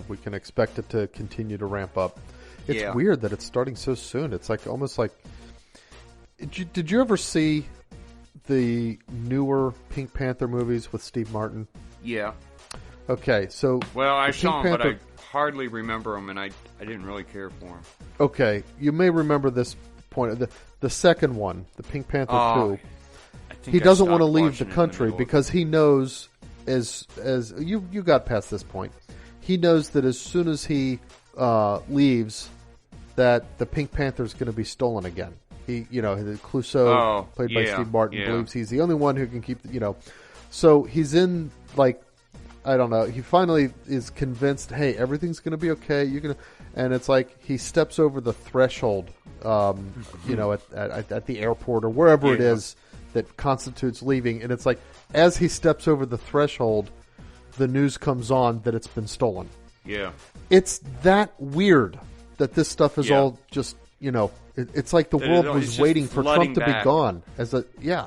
[SPEAKER 2] We can expect it to continue to ramp up. It's weird that it's starting so soon. It's like almost like. Did you ever see the newer Pink Panther movies with Steve Martin?
[SPEAKER 1] Yeah.
[SPEAKER 2] Okay, so...
[SPEAKER 1] Well, I saw them, but I hardly remember them, and I didn't really care for them.
[SPEAKER 2] Okay, you may remember this point. The second one, the Pink Panther 2, he doesn't want to leave the country because he knows, as you got past this point, he knows that as soon as he leaves, that the Pink Panther is going to be stolen again. Clouseau, played by Steve Martin, believes he's the only one who can keep, So he's in, like, I don't know. He finally is convinced, hey, everything's going to be okay. And it's like he steps over the threshold, at the airport or wherever it is that constitutes leaving. And it's like, as he steps over the threshold, the news comes on that it's been stolen.
[SPEAKER 1] Yeah.
[SPEAKER 2] It's that weird that this stuff is all just, it's like the world was waiting for Trump to be gone.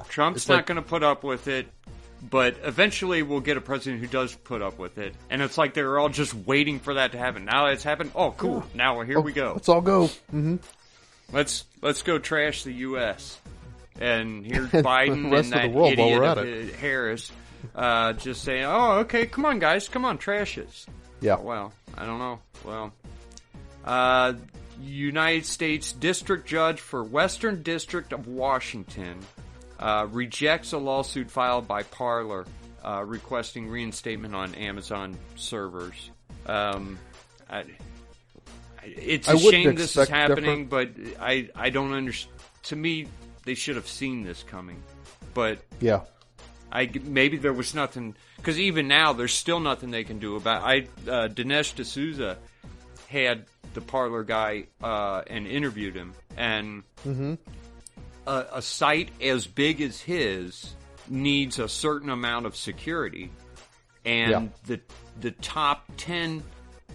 [SPEAKER 1] Trump's not going to put up with it, but eventually we'll get a president who does put up with it. And it's like they're all just waiting for that to happen. Now it's happened. Oh, cool. Yeah. Now here we go.
[SPEAKER 2] Let's all go. Mm-hmm.
[SPEAKER 1] Let's go trash the U.S. And here's Biden and that idiot Harris just saying, oh, okay, come on, guys. Come on, trash us.
[SPEAKER 2] Yeah.
[SPEAKER 1] Well, I don't know. Well, United States District Judge for Western District of Washington rejects a lawsuit filed by Parler requesting reinstatement on Amazon servers. It's a shame this is happening, but I don't understand. To me, they should have seen this coming. But maybe there was nothing, because even now there's still nothing they can do about it. Dinesh D'Souza had the Parler guy and interviewed him, and a site as big as his needs a certain amount of security, and the top 10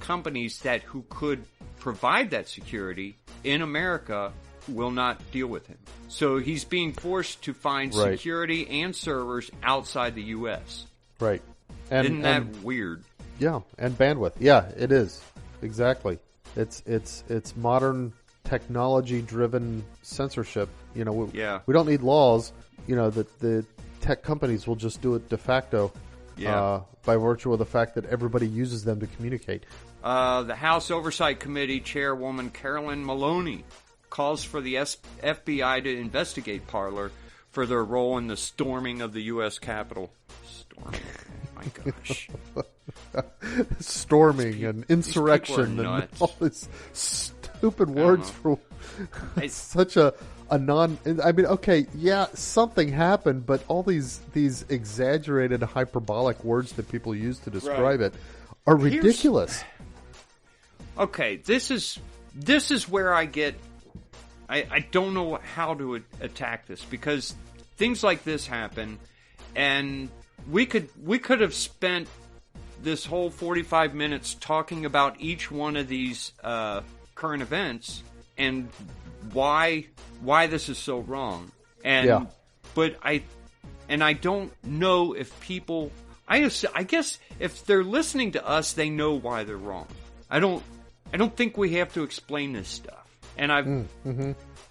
[SPEAKER 1] companies who could provide that security in America will not deal with him. So he's being forced to find security and servers outside the U.S.
[SPEAKER 2] Right.
[SPEAKER 1] Isn't that weird?
[SPEAKER 2] Yeah, and bandwidth. Yeah, it is. Exactly. It's modern technology-driven censorship. We don't need laws. That the tech companies will just do it de facto. By virtue of the fact that everybody uses them to communicate.
[SPEAKER 1] The House Oversight Committee Chairwoman Carolyn Maloney calls for the FBI to investigate Parler for their role in the storming of the U.S. Capitol. Storming. Oh my gosh.
[SPEAKER 2] Storming and insurrection and all these stupid words for such a non. I mean, okay, something happened, but all these exaggerated, hyperbolic words that people use to describe it are ridiculous.
[SPEAKER 1] Okay, this is where I get. I don't know how to attack this, because things like this happen, and we could have spent this whole 45 minutes talking about each one of these current events and why this is so wrong. But I don't know if people. I guess if they're listening to us, they know why they're wrong. I don't think we have to explain this stuff. And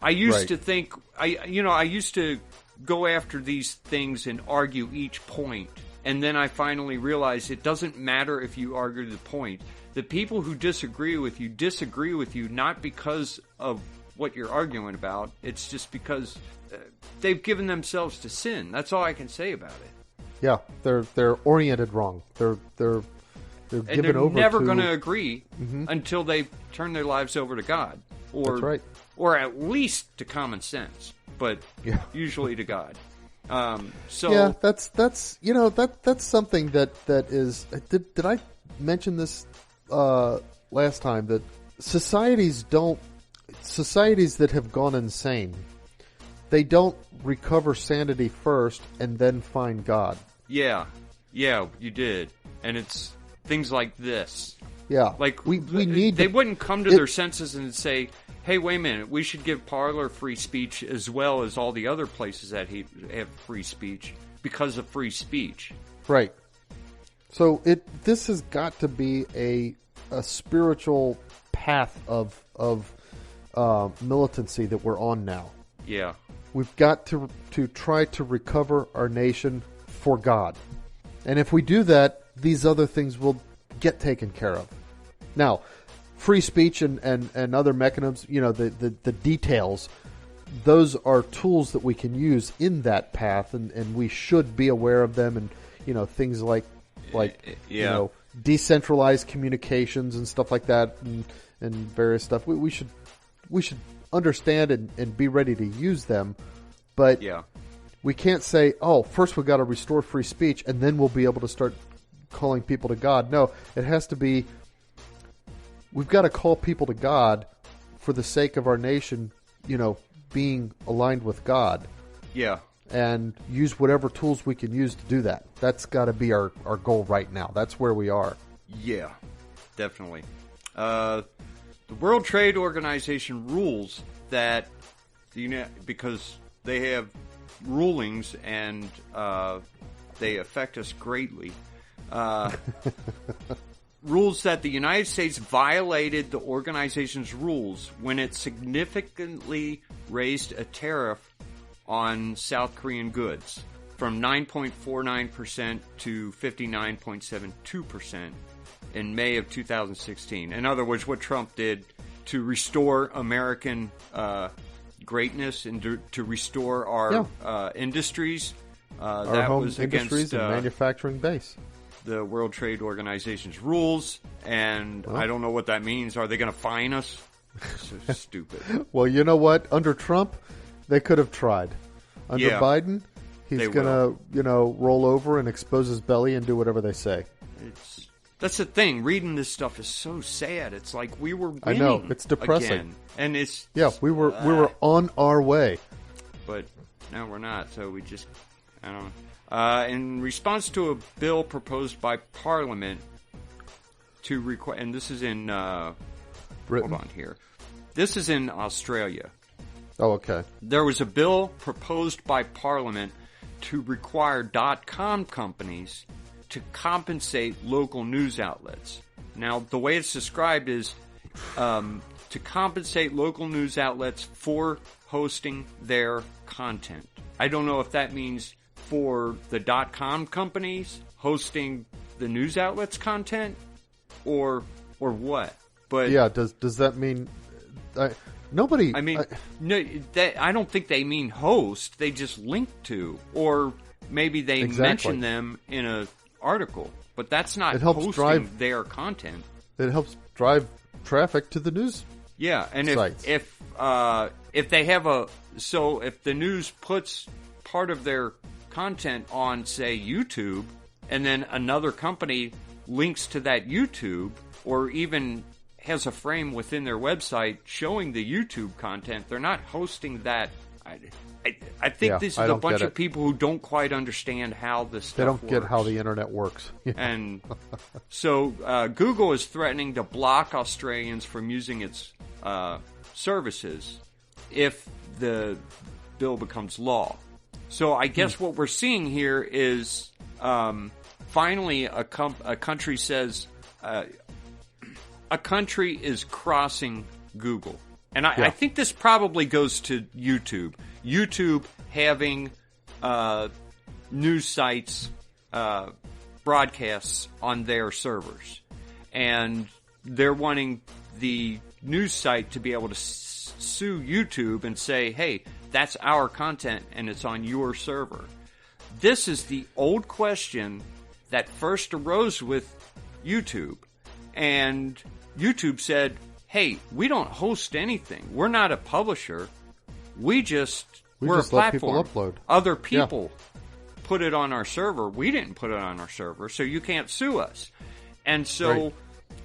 [SPEAKER 1] I used to think I used to go after these things and argue each point. And then I finally realized it doesn't matter if you argue the point. The people who disagree with you not because of what you're arguing about. It's just because they've given themselves to sin. That's all I can say about it.
[SPEAKER 2] Yeah, they're oriented wrong. They're given over to...
[SPEAKER 1] never going to agree until they turn their lives over to God.
[SPEAKER 2] That's right.
[SPEAKER 1] Or at least to common sense, but usually to God.
[SPEAKER 2] That's something that is. Did I mention this last time, that societies that have gone insane, they don't recover sanity first and then find God.
[SPEAKER 1] Yeah, you did, and it's things like this.
[SPEAKER 2] Yeah,
[SPEAKER 1] like
[SPEAKER 2] we need.
[SPEAKER 1] They wouldn't come to their senses and say, hey, wait a minute, we should give Parler free speech as well as all the other places that have free speech because of free speech.
[SPEAKER 2] Right. So this has got to be a spiritual path of militancy that we're on now.
[SPEAKER 1] Yeah.
[SPEAKER 2] We've got to try to recover our nation for God. And if we do that, these other things will get taken care of. Now, free speech and other mechanisms, the details, those are tools that we can use in that path, and we should be aware of them, and, things like decentralized communications and stuff like that, and various stuff. We should understand and be ready to use them, but we can't say, first we've got to restore free speech and then we'll be able to start calling people to God. No, it has to be, we've got to call people to God for the sake of our nation, being aligned with God.
[SPEAKER 1] Yeah.
[SPEAKER 2] And use whatever tools we can use to do that. That's got to be our goal right now. That's where we are.
[SPEAKER 1] Yeah, definitely. The World Trade Organization rules that because they have rulings and they affect us greatly. Rules that the United States violated the organization's rules when it significantly raised a tariff on South Korean goods from 9.49% to 59.72% in May of 2016. In other words, what Trump did to restore American greatness and to restore our industries.
[SPEAKER 2] Our
[SPEAKER 1] that
[SPEAKER 2] home
[SPEAKER 1] was
[SPEAKER 2] industries
[SPEAKER 1] against
[SPEAKER 2] and manufacturing base.
[SPEAKER 1] The World Trade Organization's rules, and I don't know what that means. Are they going to fine us? So stupid.
[SPEAKER 2] Well, you know what? Under Trump, they could have tried. Under Biden, he's going to, roll over and expose his belly and do whatever they say.
[SPEAKER 1] That's the thing. Reading this stuff is so sad. It's like we were winning.
[SPEAKER 2] I know, it's depressing.
[SPEAKER 1] Again. And it's
[SPEAKER 2] we were on our way,
[SPEAKER 1] but now we're not. So we just, I don't know. In response to a bill proposed by Parliament to require, and this is in
[SPEAKER 2] Britain.
[SPEAKER 1] Hold on here. This is in Australia.
[SPEAKER 2] Oh, okay.
[SPEAKER 1] There was a bill proposed by Parliament to require .com companies to compensate local news outlets. Now, the way it's described is to compensate local news outlets for hosting their content. I don't know if that means for the .com companies hosting the news outlets' content or what. But
[SPEAKER 2] yeah, does that mean nobody?
[SPEAKER 1] I mean, no, I don't think they mean host. They just link to, or maybe they mention them in a article, but that's not hosting their content.
[SPEAKER 2] It helps drive traffic to the news.
[SPEAKER 1] Yeah, and
[SPEAKER 2] sites.
[SPEAKER 1] if they have if the news puts part of their content on, say, YouTube, and then another company links to that YouTube, or even has a frame within their website showing the YouTube content, they're not hosting that. I think this is a bunch of people who don't quite understand how this stuff works.
[SPEAKER 2] They don't get how the internet works.
[SPEAKER 1] And so Google is threatening to block Australians from using its services if the bill becomes law. So I guess what we're seeing here is finally a country says a country is crossing Google. And I think this probably goes to YouTube. YouTube having news sites broadcasts on their servers. And they're wanting the news site to be able to sue YouTube and say, hey, that's our content and it's on your server. This is the old question that first arose with YouTube. And YouTube said, hey, we don't host anything. We're not a publisher. We're a platform.
[SPEAKER 2] Let people upload.
[SPEAKER 1] Other people put it on our server. We didn't put it on our server, so you can't sue us. And so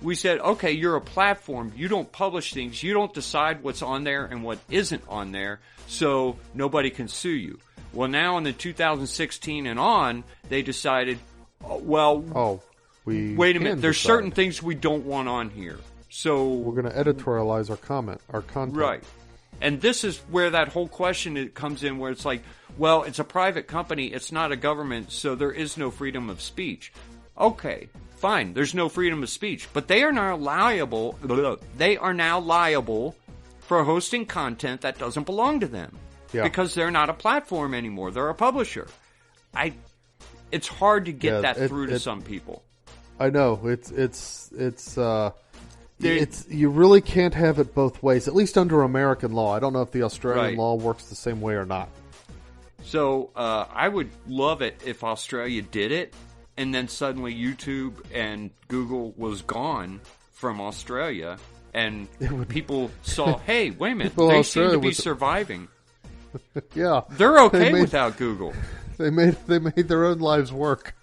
[SPEAKER 1] we said, okay, you're a platform. You don't publish things. You don't decide what's on there and what isn't on there, so nobody can sue you. Well, now in the 2016 and on, they decided, wait a minute, there's certain things we don't want on here. So
[SPEAKER 2] we're going to editorialize our content.
[SPEAKER 1] Right. And this is where that whole question comes in, where it's like, well, it's a private company, it's not a government, so there is no freedom of speech. Okay, fine. There's no freedom of speech, but they are now liable. They are now liable for hosting content that doesn't belong to them because they're not a platform anymore. They're a publisher. It's hard to get that through to some people.
[SPEAKER 2] I know it's you really can't have it both ways. At least under American law. I don't know if the Australian law works the same way or not.
[SPEAKER 1] So I would love it if Australia did it, and then suddenly YouTube and Google was gone from Australia, and people saw, hey, wait a minute, they seem to be surviving.
[SPEAKER 2] Yeah,
[SPEAKER 1] they're okay without Google.
[SPEAKER 2] They made their own lives work.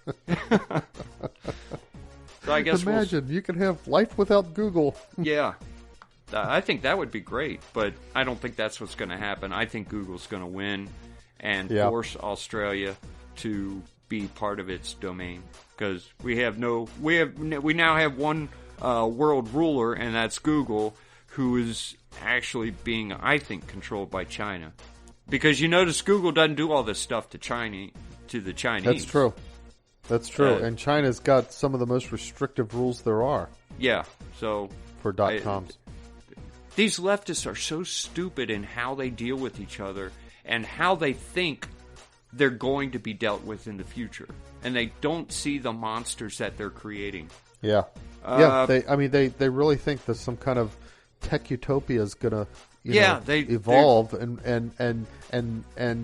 [SPEAKER 1] So I guess
[SPEAKER 2] imagine you can have life without Google.
[SPEAKER 1] Yeah, I think that would be great, but I don't think that's what's going to happen. I think Google's going to win and force Australia to be part of its domain, because we now have one world ruler, and that's Google, who is actually being, I think, controlled by China. Because you notice Google doesn't do all this stuff to the Chinese.
[SPEAKER 2] That's true. And China's got some of the most restrictive rules there are.
[SPEAKER 1] Yeah, so
[SPEAKER 2] for .coms.
[SPEAKER 1] These leftists are so stupid in how they deal with each other and how they think they're going to be dealt with in the future, and they don't see the monsters that they're creating.
[SPEAKER 2] Yeah, they really think that some kind of tech utopia is going to evolve, and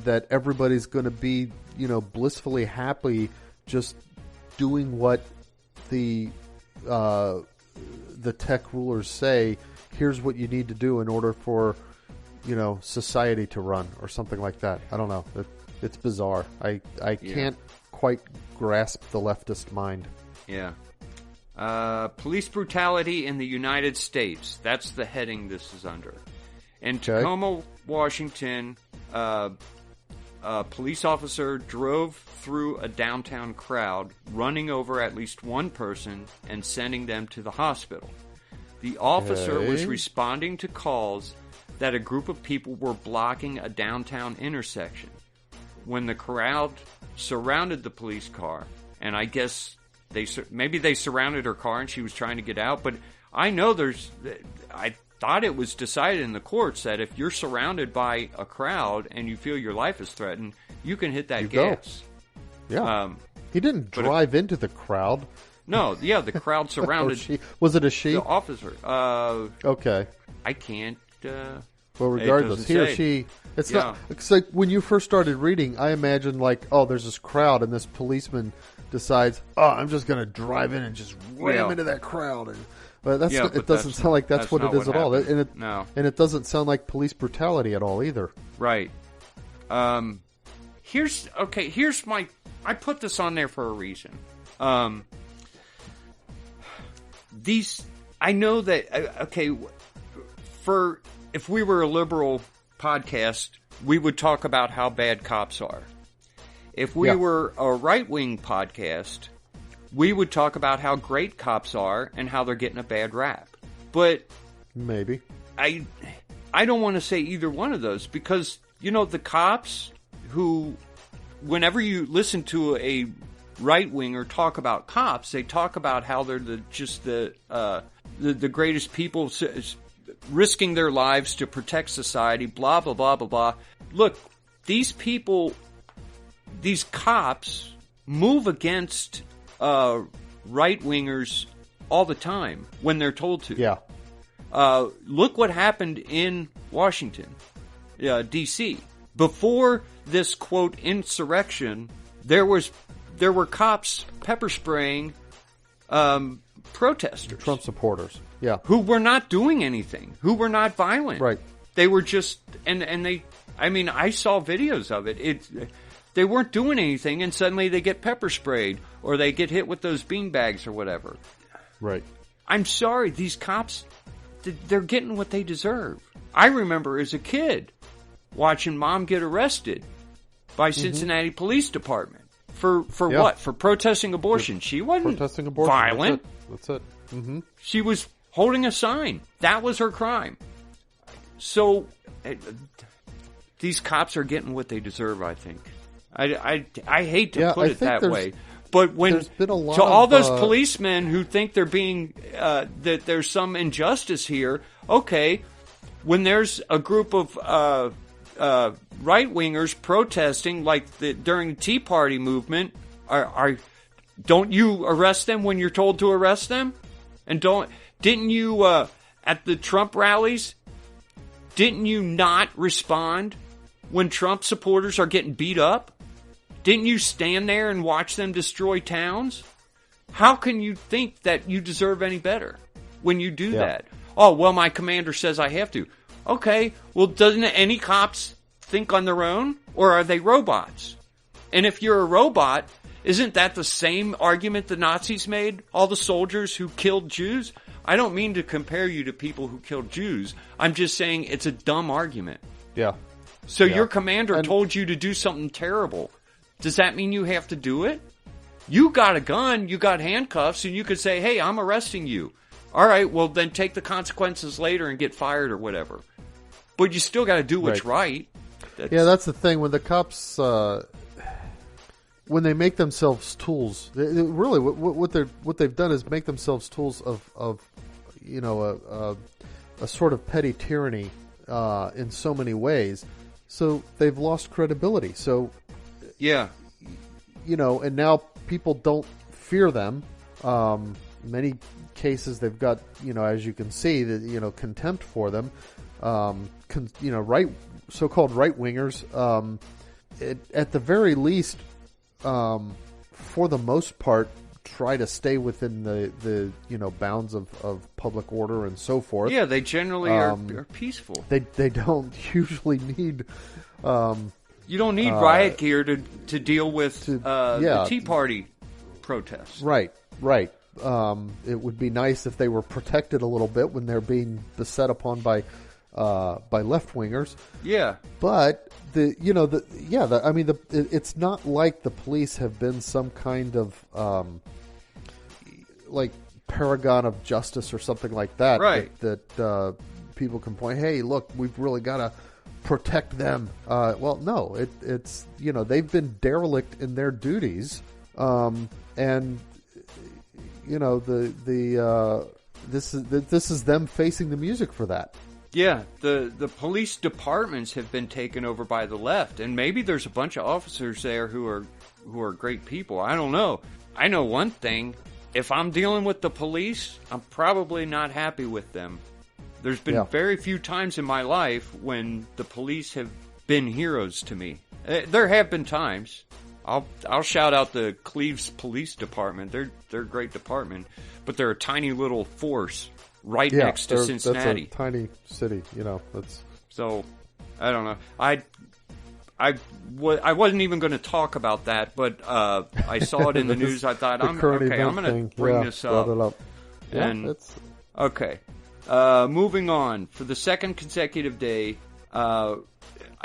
[SPEAKER 2] that everybody's going to be blissfully happy just doing what the tech rulers say. Here's what you need to do in order for society to run, or something like that. I don't know. It's bizarre. I can't quite grasp the leftist mind.
[SPEAKER 1] Yeah. Police brutality in the United States. That's the heading this is under. In Tacoma, Washington, a police officer drove through a downtown crowd, running over at least one person and sending them to the hospital. The officer was responding to calls that a group of people were blocking a downtown intersection. When the crowd surrounded the police car, and I guess maybe they surrounded her car and she was trying to get out, but I know I thought it was decided in the courts that if you're surrounded by a crowd and you feel your life is threatened, you can hit that gas.
[SPEAKER 2] Go. Yeah. He didn't drive into the crowd.
[SPEAKER 1] No, the crowd surrounded.
[SPEAKER 2] Was it a she?
[SPEAKER 1] The officer.
[SPEAKER 2] Okay.
[SPEAKER 1] I can't.
[SPEAKER 2] Well, regardless, he or she. It's not. It's like when you first started reading, I imagined there's this crowd and this policeman decides, I'm just going to drive in and just ram into that crowd. But it doesn't sound like that's what it is at all. And it doesn't sound like police brutality at all either. Right.
[SPEAKER 1] Here's my. I put this on there for a reason. I know that. If we were a liberal podcast, we would talk about how bad cops are. If we were a right-wing podcast, we would talk about how great cops are and how they're getting a bad rap. But
[SPEAKER 2] maybe
[SPEAKER 1] I don't want to say either one of those, because the cops who, whenever you listen to a right-winger talk about cops, they talk about how they're the greatest people, risking their lives to protect society, blah, blah, blah, blah, blah. Look, these people, these cops, move against right-wingers all the time when they're told to.
[SPEAKER 2] Yeah.
[SPEAKER 1] Look what happened in Washington, D.C. Before this, quote, insurrection, there were cops pepper spraying protesters.
[SPEAKER 2] Trump supporters. Yeah.
[SPEAKER 1] Who were not doing anything, who were not violent.
[SPEAKER 2] Right.
[SPEAKER 1] They were just, and they, I saw videos of it. They weren't doing anything, and suddenly they get pepper sprayed, or they get hit with those beanbags or whatever.
[SPEAKER 2] Right.
[SPEAKER 1] I'm sorry, these cops, they're getting what they deserve. I remember as a kid watching Mom get arrested by Cincinnati Police Department. For what? For protesting abortion. She wasn't
[SPEAKER 2] protesting abortion.
[SPEAKER 1] Violent.
[SPEAKER 2] That's it. Mm-hmm.
[SPEAKER 1] She was holding a sign. That was her crime. So these cops are getting what they deserve, I think. I hate to put it that way. But when
[SPEAKER 2] there's been a lot
[SPEAKER 1] to all
[SPEAKER 2] of,
[SPEAKER 1] those policemen who think they're being that there's some injustice here, okay, when there's a group of right wingers protesting, like during the Tea Party movement, don't you arrest them when you're told to arrest them? And didn't you at the Trump rallies? Didn't you not respond when Trump supporters are getting beat up? Didn't you stand there and watch them destroy towns? How can you think that you deserve any better when you do that? Oh, well, my commander says I have to. Okay, well, doesn't any cops think on their own? Or are they robots? And if you're a robot, isn't that the same argument the Nazis made? All the soldiers who killed Jews? I don't mean to compare you to people who killed Jews. I'm just saying it's a dumb argument.
[SPEAKER 2] Yeah.
[SPEAKER 1] So your commander told you to do something terrible. Does that mean you have to do it? You got a gun, you got handcuffs, and you could say, hey, I'm arresting you. All right, well, then take the consequences later and get fired or whatever. But you still got to do what's right.
[SPEAKER 2] That's the thing. When the cops, when they make themselves tools, really what they've done is make themselves tools of a sort of petty tyranny in so many ways. So they've lost credibility. So and now people don't fear them. Many cases they've got, as you can see, that contempt for them. So-called right wingers, at the very least, for the most part, try to stay within the bounds of public order and so forth.
[SPEAKER 1] Yeah, they generally are peaceful.
[SPEAKER 2] They don't usually need.
[SPEAKER 1] You don't need riot gear to deal with the Tea Party protests.
[SPEAKER 2] Right. It would be nice if they were protected a little bit when they're being beset upon by left wingers.
[SPEAKER 1] Yeah,
[SPEAKER 2] but it's not like the police have been some kind of like paragon of justice or something like that.
[SPEAKER 1] Right.
[SPEAKER 2] That people can point. Hey, look, we've really got to protect them. Well, no, it's they've been derelict in their duties, and this is them facing the music for that.
[SPEAKER 1] Yeah, the police departments have been taken over by the left, and maybe there's a bunch of officers there who are great people. I don't know. I know one thing: if I'm dealing with the police, I'm probably not happy with them. There's been very few times in my life when the police have been heroes to me. There have been times. I'll shout out the Cleves Police Department. They're a great department, but they're a tiny little force right next to Cincinnati.
[SPEAKER 2] That's a tiny city, That's
[SPEAKER 1] so. I don't know. I wasn't even going to talk about that, but I saw it in the news. I thought I'm going to bring this up.
[SPEAKER 2] Brought it up. Yeah,
[SPEAKER 1] and okay. Moving on, for the second consecutive day, I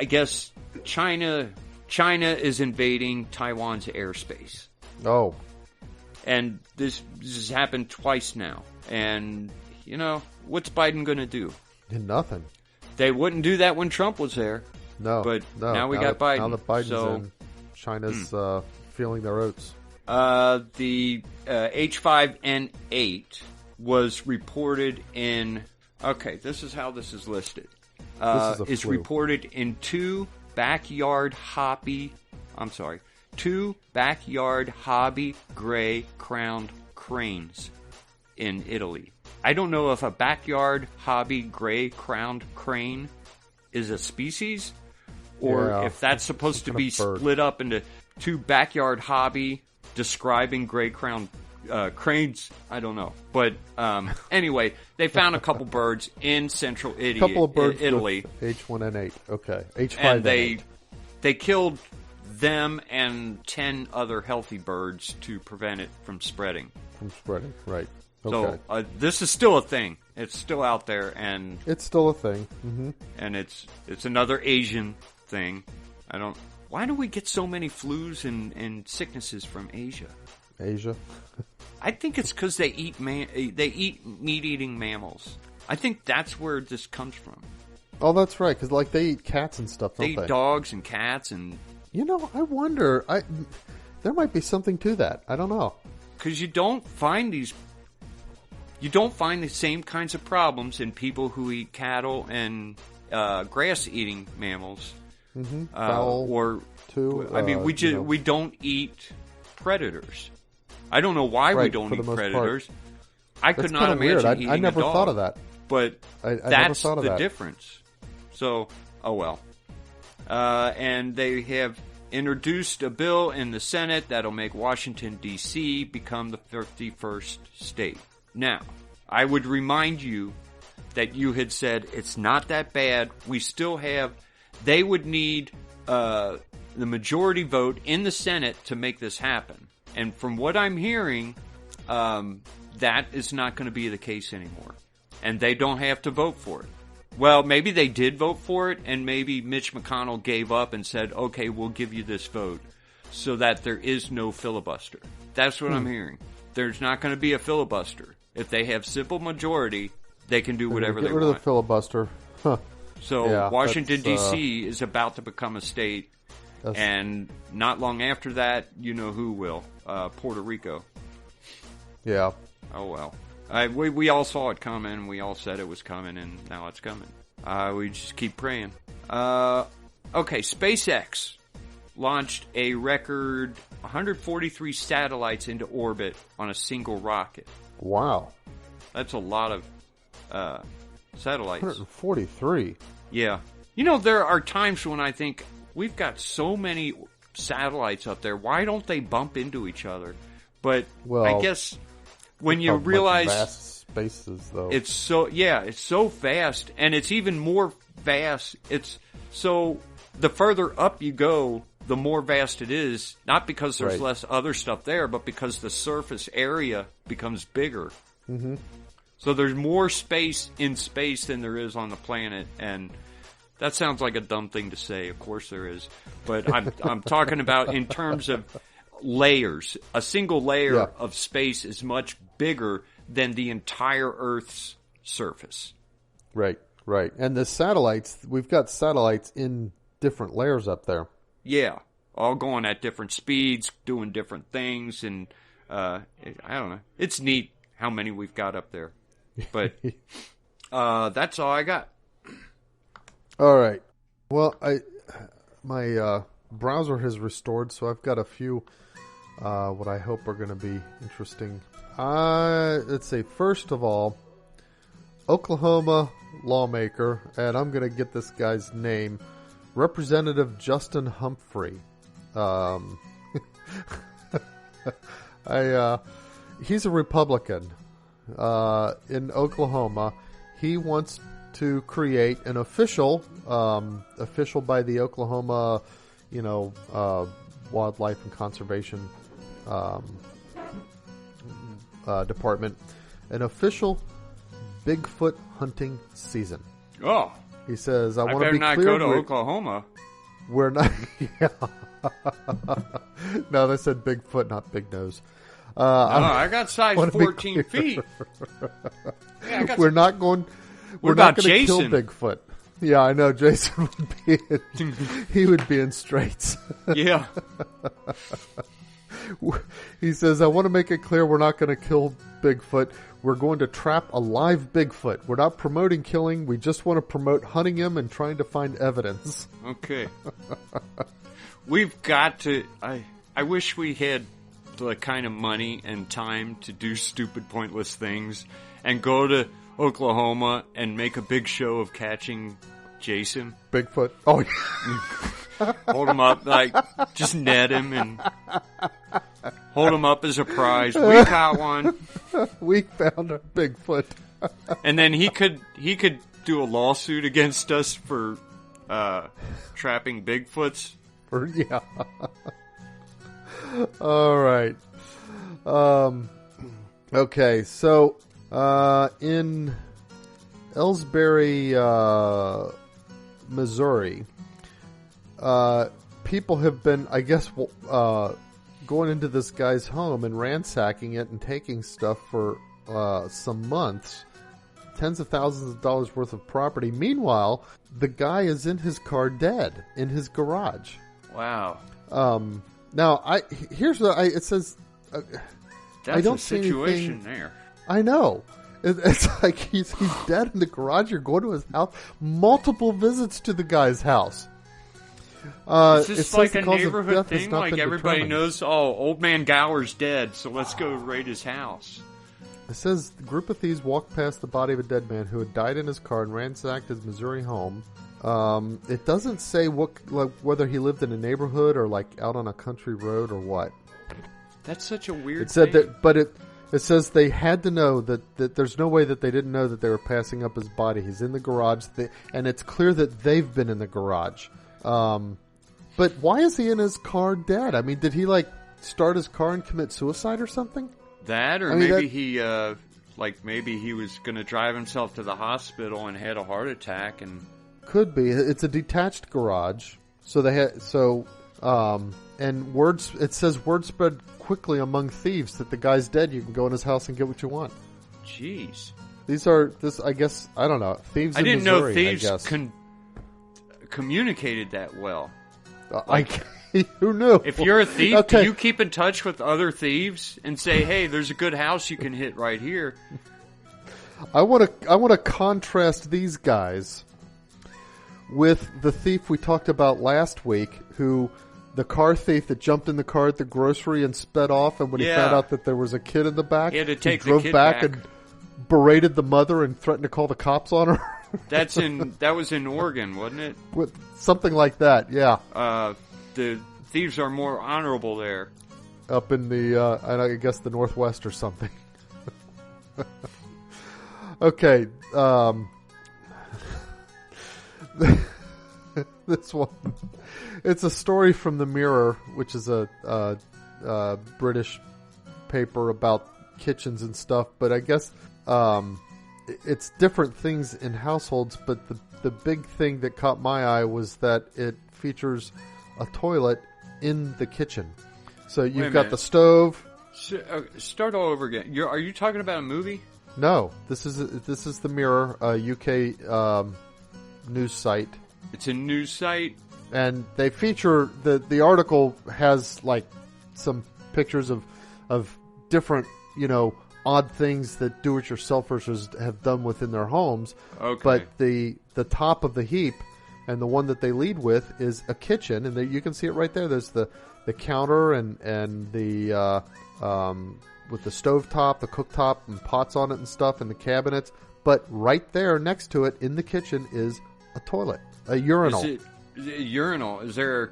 [SPEAKER 1] guess China is invading Taiwan's airspace.
[SPEAKER 2] Oh.
[SPEAKER 1] And this has happened twice now. And, what's Biden going to do?
[SPEAKER 2] Nothing.
[SPEAKER 1] They wouldn't do that when Trump was there.
[SPEAKER 2] No.
[SPEAKER 1] But now we got Biden.
[SPEAKER 2] Now that Biden's in, China's feeling their oats.
[SPEAKER 1] The H5N8 was reported in. Okay, this is how this is listed. Is reported in two backyard hobby gray-crowned cranes in Italy. I don't know if a backyard hobby gray-crowned crane is a species, or if that's supposed to be split up into two backyard hobby describing gray-crowned cranes. I don't know, but anyway, they found a couple birds in central Italy.
[SPEAKER 2] A couple of birds Italy. H1N8. Okay, H5N8.
[SPEAKER 1] And they killed them and 10 other healthy birds to prevent it from spreading.
[SPEAKER 2] Right. Okay.
[SPEAKER 1] So this is still a thing. It's still out there, and
[SPEAKER 2] it's still a thing. Mm-hmm.
[SPEAKER 1] And it's another Asian thing. Why do we get so many flus and sicknesses from Asia? I think it's because they eat meat-eating mammals. I think that's where this comes from.
[SPEAKER 2] Oh, that's right, because they eat cats and stuff, don't they?
[SPEAKER 1] They eat dogs and cats and.
[SPEAKER 2] I wonder. there might be something to that. I don't know.
[SPEAKER 1] Because you don't find the same kinds of problems in people who eat cattle and grass-eating mammals.
[SPEAKER 2] Mm-hmm. Fowl,
[SPEAKER 1] or
[SPEAKER 2] too.
[SPEAKER 1] We don't eat predators. I don't know why we don't eat predators. I could not imagine eating
[SPEAKER 2] I never
[SPEAKER 1] a dog,
[SPEAKER 2] thought of that.
[SPEAKER 1] But
[SPEAKER 2] I
[SPEAKER 1] that's
[SPEAKER 2] never thought of
[SPEAKER 1] the
[SPEAKER 2] that.
[SPEAKER 1] difference. So, oh well. And they have introduced a bill in the Senate that'll make Washington, D.C. become the 51st state. Now, I would remind you that you had said it's not that bad. We still have... They would need the majority vote in the Senate to make this happen. And from what I'm hearing, that is not going to be the case anymore. And they don't have to vote for it. Well, maybe they did vote for it, and maybe Mitch McConnell gave up and said, okay, we'll give you this vote so that there is no filibuster. That's what I'm hearing. There's not going to be a filibuster. If they have simple majority, they can do whatever they want.
[SPEAKER 2] Get rid of the filibuster. Huh.
[SPEAKER 1] So
[SPEAKER 2] yeah,
[SPEAKER 1] Washington, D.C. is about to become a state, and not long after that, you know who will. Puerto Rico.
[SPEAKER 2] Yeah.
[SPEAKER 1] Oh, well. We all saw it coming. We all said it was coming, and now it's coming. We just keep praying. Okay, SpaceX launched a record 143 satellites into orbit on a single rocket.
[SPEAKER 2] Wow.
[SPEAKER 1] That's a lot of satellites.
[SPEAKER 2] 143?
[SPEAKER 1] Yeah. You know, there are times when I think, we've got so many satellites up there. Why don't they bump into each other? But I guess... When you realize
[SPEAKER 2] vast spaces, though,
[SPEAKER 1] it's so vast, and it's even more vast. It's so the further up you go, the more vast it is. Not because there's less other stuff there, but because the surface area becomes bigger.
[SPEAKER 2] Mm-hmm.
[SPEAKER 1] So there's more space in space than there is on the planet, and that sounds like a dumb thing to say. Of course there is, but I'm talking about in terms of layers. A single layer of space is much bigger than the entire Earth's surface.
[SPEAKER 2] Right. And the satellites, we've got satellites in different layers up there.
[SPEAKER 1] Yeah. All going at different speeds, doing different things, and I don't know. It's neat how many we've got up there. But that's all I got.
[SPEAKER 2] All right. Well, my browser has restored, so I've got a few what I hope are going to be interesting. Let's see. First of all, Oklahoma lawmaker, and I'm going to get this guy's name, Representative Justin Humphrey. He's a Republican in Oklahoma. He wants to create an official by the Oklahoma, Wildlife and Conservation Department, an official Bigfoot hunting season.
[SPEAKER 1] Oh,
[SPEAKER 2] he says, "I want to
[SPEAKER 1] better
[SPEAKER 2] be
[SPEAKER 1] not
[SPEAKER 2] clear.
[SPEAKER 1] Go to Oklahoma.
[SPEAKER 2] We're not." Yeah. No, they said Bigfoot, not Big Nose.
[SPEAKER 1] I got size 14 feet. Yeah,
[SPEAKER 2] we're not going. We're not going to kill Bigfoot. Yeah, I know. Jason would be. He would be in straits.
[SPEAKER 1] Yeah.
[SPEAKER 2] He says, "I want to make it clear we're not going to kill Bigfoot. We're going to trap a live Bigfoot. We're not promoting killing. We just want to promote hunting him and trying to find evidence."
[SPEAKER 1] Okay. We've got to... I wish we had the kind of money and time to do stupid, pointless things and go to Oklahoma and make a big show of catching Jason.
[SPEAKER 2] Bigfoot. Oh,
[SPEAKER 1] yeah. Hold him up, just net him and hold him up as a prize. We caught one.
[SPEAKER 2] We found a Bigfoot.
[SPEAKER 1] And then he could do a lawsuit against us for trapping Bigfoots.
[SPEAKER 2] Yeah. All right. Okay, so in Ellsbury, Missouri, people have been, I guess, going into this guy's home and ransacking it and taking stuff for some months. Tens of thousands of dollars worth of property. Meanwhile, the guy is in his car dead in his garage.
[SPEAKER 1] Wow.
[SPEAKER 2] Now, it says
[SPEAKER 1] that's
[SPEAKER 2] I don't
[SPEAKER 1] a
[SPEAKER 2] see
[SPEAKER 1] situation
[SPEAKER 2] anything
[SPEAKER 1] there.
[SPEAKER 2] I know. It's like he's dead in the garage. You're going to his house. Multiple visits to the guy's house.
[SPEAKER 1] Is this like a neighborhood thing? Like everybody knows, old man Gower's dead, so let's go raid his house.
[SPEAKER 2] It says the group of thieves walked past the body of a dead man who had died in his car and ransacked his Missouri home. It doesn't say whether he lived in a neighborhood or like out on a country road or what.
[SPEAKER 1] That's such a weird
[SPEAKER 2] thing.
[SPEAKER 1] It
[SPEAKER 2] says they had to know that there's no way that they didn't know that they were passing up his body. He's in the garage, and it's clear that they've been in the garage. But why is he in his car dead? I mean, did he like start his car and commit suicide or something?
[SPEAKER 1] That, or maybe he was going to drive himself to the hospital and had a heart attack, and
[SPEAKER 2] could be. It's a detached garage, so they had and words. It says word spread quickly among thieves that the guy's dead. You can go in his house and get what you want.
[SPEAKER 1] Jeez,
[SPEAKER 2] I guess I don't know. Thieves.
[SPEAKER 1] I didn't
[SPEAKER 2] Missouri,
[SPEAKER 1] know thieves communicated that well.
[SPEAKER 2] Who knew?
[SPEAKER 1] If you're a thief, do you keep in touch with other thieves and say, "Hey, there's a good house you can hit right here"?
[SPEAKER 2] I want to contrast these guys with the thief we talked about last week, the car thief that jumped in the car at the grocery and sped off, and when he found out that there was a kid in the back,
[SPEAKER 1] he had to take
[SPEAKER 2] he drove
[SPEAKER 1] the kid
[SPEAKER 2] back and berated the mother and threatened to call the cops on her.
[SPEAKER 1] That was in Oregon, wasn't it?
[SPEAKER 2] Something like that, yeah.
[SPEAKER 1] The thieves are more honorable there.
[SPEAKER 2] Up in the, I guess the Northwest or something. Okay, this one. It's a story from the Mirror, which is a British paper about kitchens and stuff. But I guess it's different things in households. But the big thing that caught my eye was that it features a toilet in the kitchen. So you've got the stove.
[SPEAKER 1] Start all over again. Are you talking about a movie?
[SPEAKER 2] No, this is the Mirror, a UK news site.
[SPEAKER 1] It's a news site,
[SPEAKER 2] and they feature the article has like some pictures of different odd things that do-it-yourselfers have done within their homes.
[SPEAKER 1] Okay.
[SPEAKER 2] But the top of the heap, and the one that they lead with, is a kitchen, and you can see it right there. There's the counter and the with the stovetop, the cooktop, and pots on it and stuff, and the cabinets. But right there next to it in the kitchen is a toilet, a urinal.
[SPEAKER 1] Is it a urinal? Is there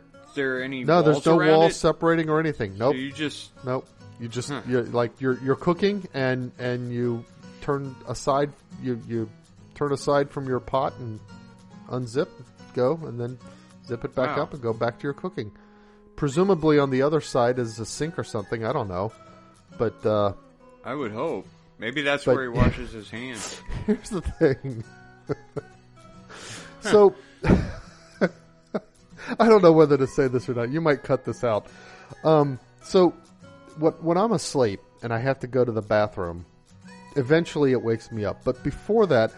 [SPEAKER 1] any
[SPEAKER 2] No,
[SPEAKER 1] walls
[SPEAKER 2] there's no
[SPEAKER 1] around
[SPEAKER 2] walls
[SPEAKER 1] it?
[SPEAKER 2] separating or anything. Nope.
[SPEAKER 1] So
[SPEAKER 2] Nope. You just you're cooking and you turn aside you turn aside from your pot and unzip, go, and then zip it back up and go back to your cooking. Presumably on the other side is a sink or something. I don't know, but
[SPEAKER 1] I would hope maybe that's where he washes his hands.
[SPEAKER 2] Here's the thing. So I don't know whether to say this or not. You might cut this out. So when I'm asleep and I have to go to the bathroom, eventually it wakes me up. But before that,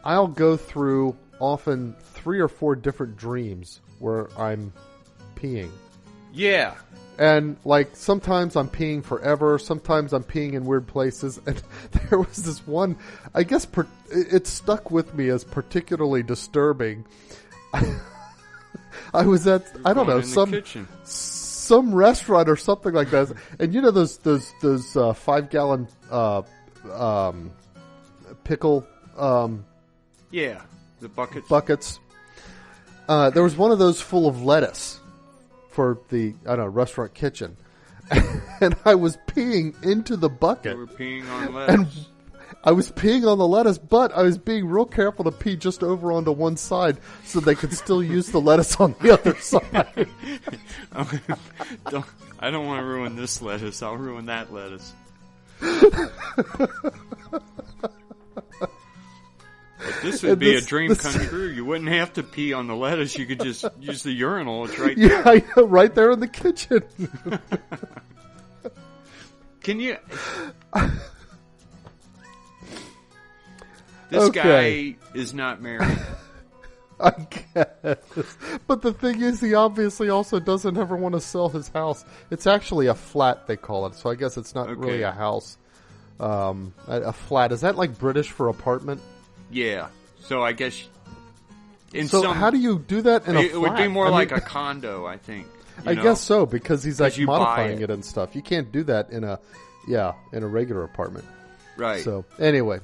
[SPEAKER 2] I'll go through often 3 or 4 different dreams where I'm peeing.
[SPEAKER 1] Yeah.
[SPEAKER 2] And like sometimes I'm peeing forever, sometimes I'm peeing in weird places, and there was this one, I guess it stuck with me as particularly disturbing. I was at some restaurant or something like that, and you know those 5-gallon pickle
[SPEAKER 1] yeah, the
[SPEAKER 2] buckets. There was one of those full of lettuce for the restaurant kitchen, and I was peeing into the bucket.
[SPEAKER 1] You were peeing on lettuce.
[SPEAKER 2] And I was peeing on the lettuce, but I was being real careful to pee just over onto one side so they could still use the lettuce on the other side.
[SPEAKER 1] I don't want to ruin this lettuce. I'll ruin that lettuce. But this would be a dream come true. You wouldn't have to pee on the lettuce. You could just use the urinal. It's right there.
[SPEAKER 2] Yeah, right there in the kitchen.
[SPEAKER 1] Can you... This guy is not married.
[SPEAKER 2] I guess. But the thing is, he obviously also doesn't ever want to sell his house. It's actually a flat, they call it. So I guess it's not really a house. A flat. Is that like British for apartment?
[SPEAKER 1] Yeah. So I guess...
[SPEAKER 2] how do you do that in a flat?
[SPEAKER 1] It would be more like a condo, I think.
[SPEAKER 2] I guess so, because he's like modifying
[SPEAKER 1] it
[SPEAKER 2] and stuff. You can't do that in a regular apartment.
[SPEAKER 1] Right.
[SPEAKER 2] So anyway,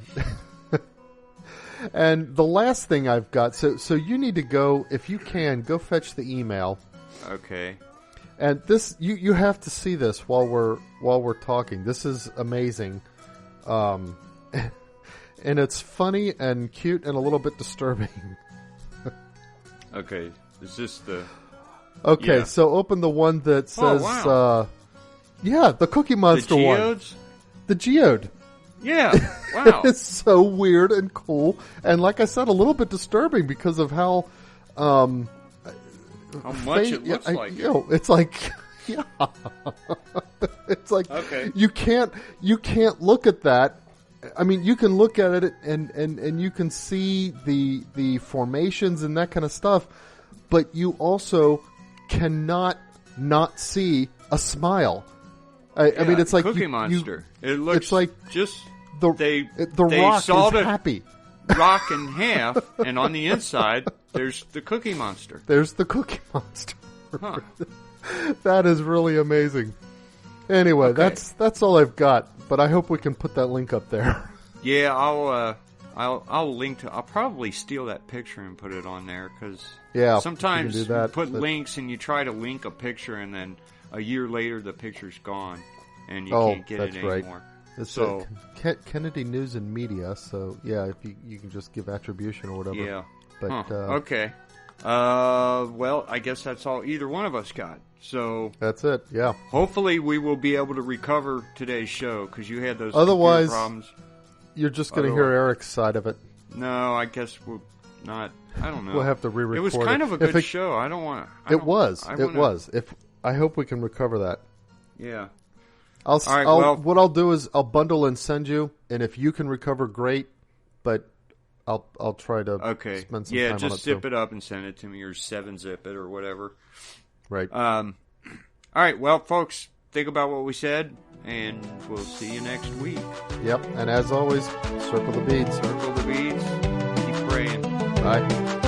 [SPEAKER 2] and the last thing I've got. So you need to go, if you can, go fetch the email.
[SPEAKER 1] Okay.
[SPEAKER 2] And this, you have to see this while we're talking. This is amazing, and it's funny and cute and a little bit disturbing.
[SPEAKER 1] Okay. Is this the?
[SPEAKER 2] Okay, so open the one that says, the Cookie Monster
[SPEAKER 1] the
[SPEAKER 2] one.
[SPEAKER 1] Geodes?
[SPEAKER 2] The Geode.
[SPEAKER 1] Yeah, wow.
[SPEAKER 2] It's so weird and cool. And like I said, a little bit disturbing because of how
[SPEAKER 1] much it looks like.
[SPEAKER 2] It's like, yeah. It's like,
[SPEAKER 1] okay.
[SPEAKER 2] you can't look at that. I mean, you can look at it and you can see the formations and that kind of stuff, but you also cannot not see a smile. I mean, it's like
[SPEAKER 1] Cookie Monster. It looks
[SPEAKER 2] it's like
[SPEAKER 1] just
[SPEAKER 2] the
[SPEAKER 1] they
[SPEAKER 2] rock
[SPEAKER 1] sawed
[SPEAKER 2] is
[SPEAKER 1] it
[SPEAKER 2] happy.
[SPEAKER 1] Rock in half, and on the inside there's the Cookie Monster.
[SPEAKER 2] There's the Cookie Monster.
[SPEAKER 1] Huh.
[SPEAKER 2] That is really amazing. Anyway, that's all I've got. But I hope we can put that link up there.
[SPEAKER 1] Yeah, I'll link to. I'll probably steal that picture and put it on there because sometimes you put links and you try to link a picture and then a year later the picture's gone and you can't get it anymore.
[SPEAKER 2] It's Kennedy News and Media, so yeah, if you can just give attribution or whatever.
[SPEAKER 1] Yeah.
[SPEAKER 2] But
[SPEAKER 1] okay. Well, I guess that's all either one of us got. So
[SPEAKER 2] that's it. Yeah.
[SPEAKER 1] Hopefully, we will be able to recover today's show because you had those
[SPEAKER 2] otherwise
[SPEAKER 1] problems.
[SPEAKER 2] You're just going to hear Eric's side of it.
[SPEAKER 1] No, I guess we'll not. I don't know.
[SPEAKER 2] We'll have to re-record it.
[SPEAKER 1] It was kind of a good show. I don't want to.
[SPEAKER 2] It was. I hope we can recover that.
[SPEAKER 1] Yeah.
[SPEAKER 2] What I'll do is I'll bundle and send you, and if you can recover, great. But I'll try to spend some time on it.
[SPEAKER 1] Just zip it up and send it to me, or 7-zip it, or whatever.
[SPEAKER 2] Right.
[SPEAKER 1] All right. Well, folks, think about what we said, and we'll see you next week.
[SPEAKER 2] Yep. And as always, circle the beads.
[SPEAKER 1] Circle the beads. Keep praying.
[SPEAKER 2] Bye.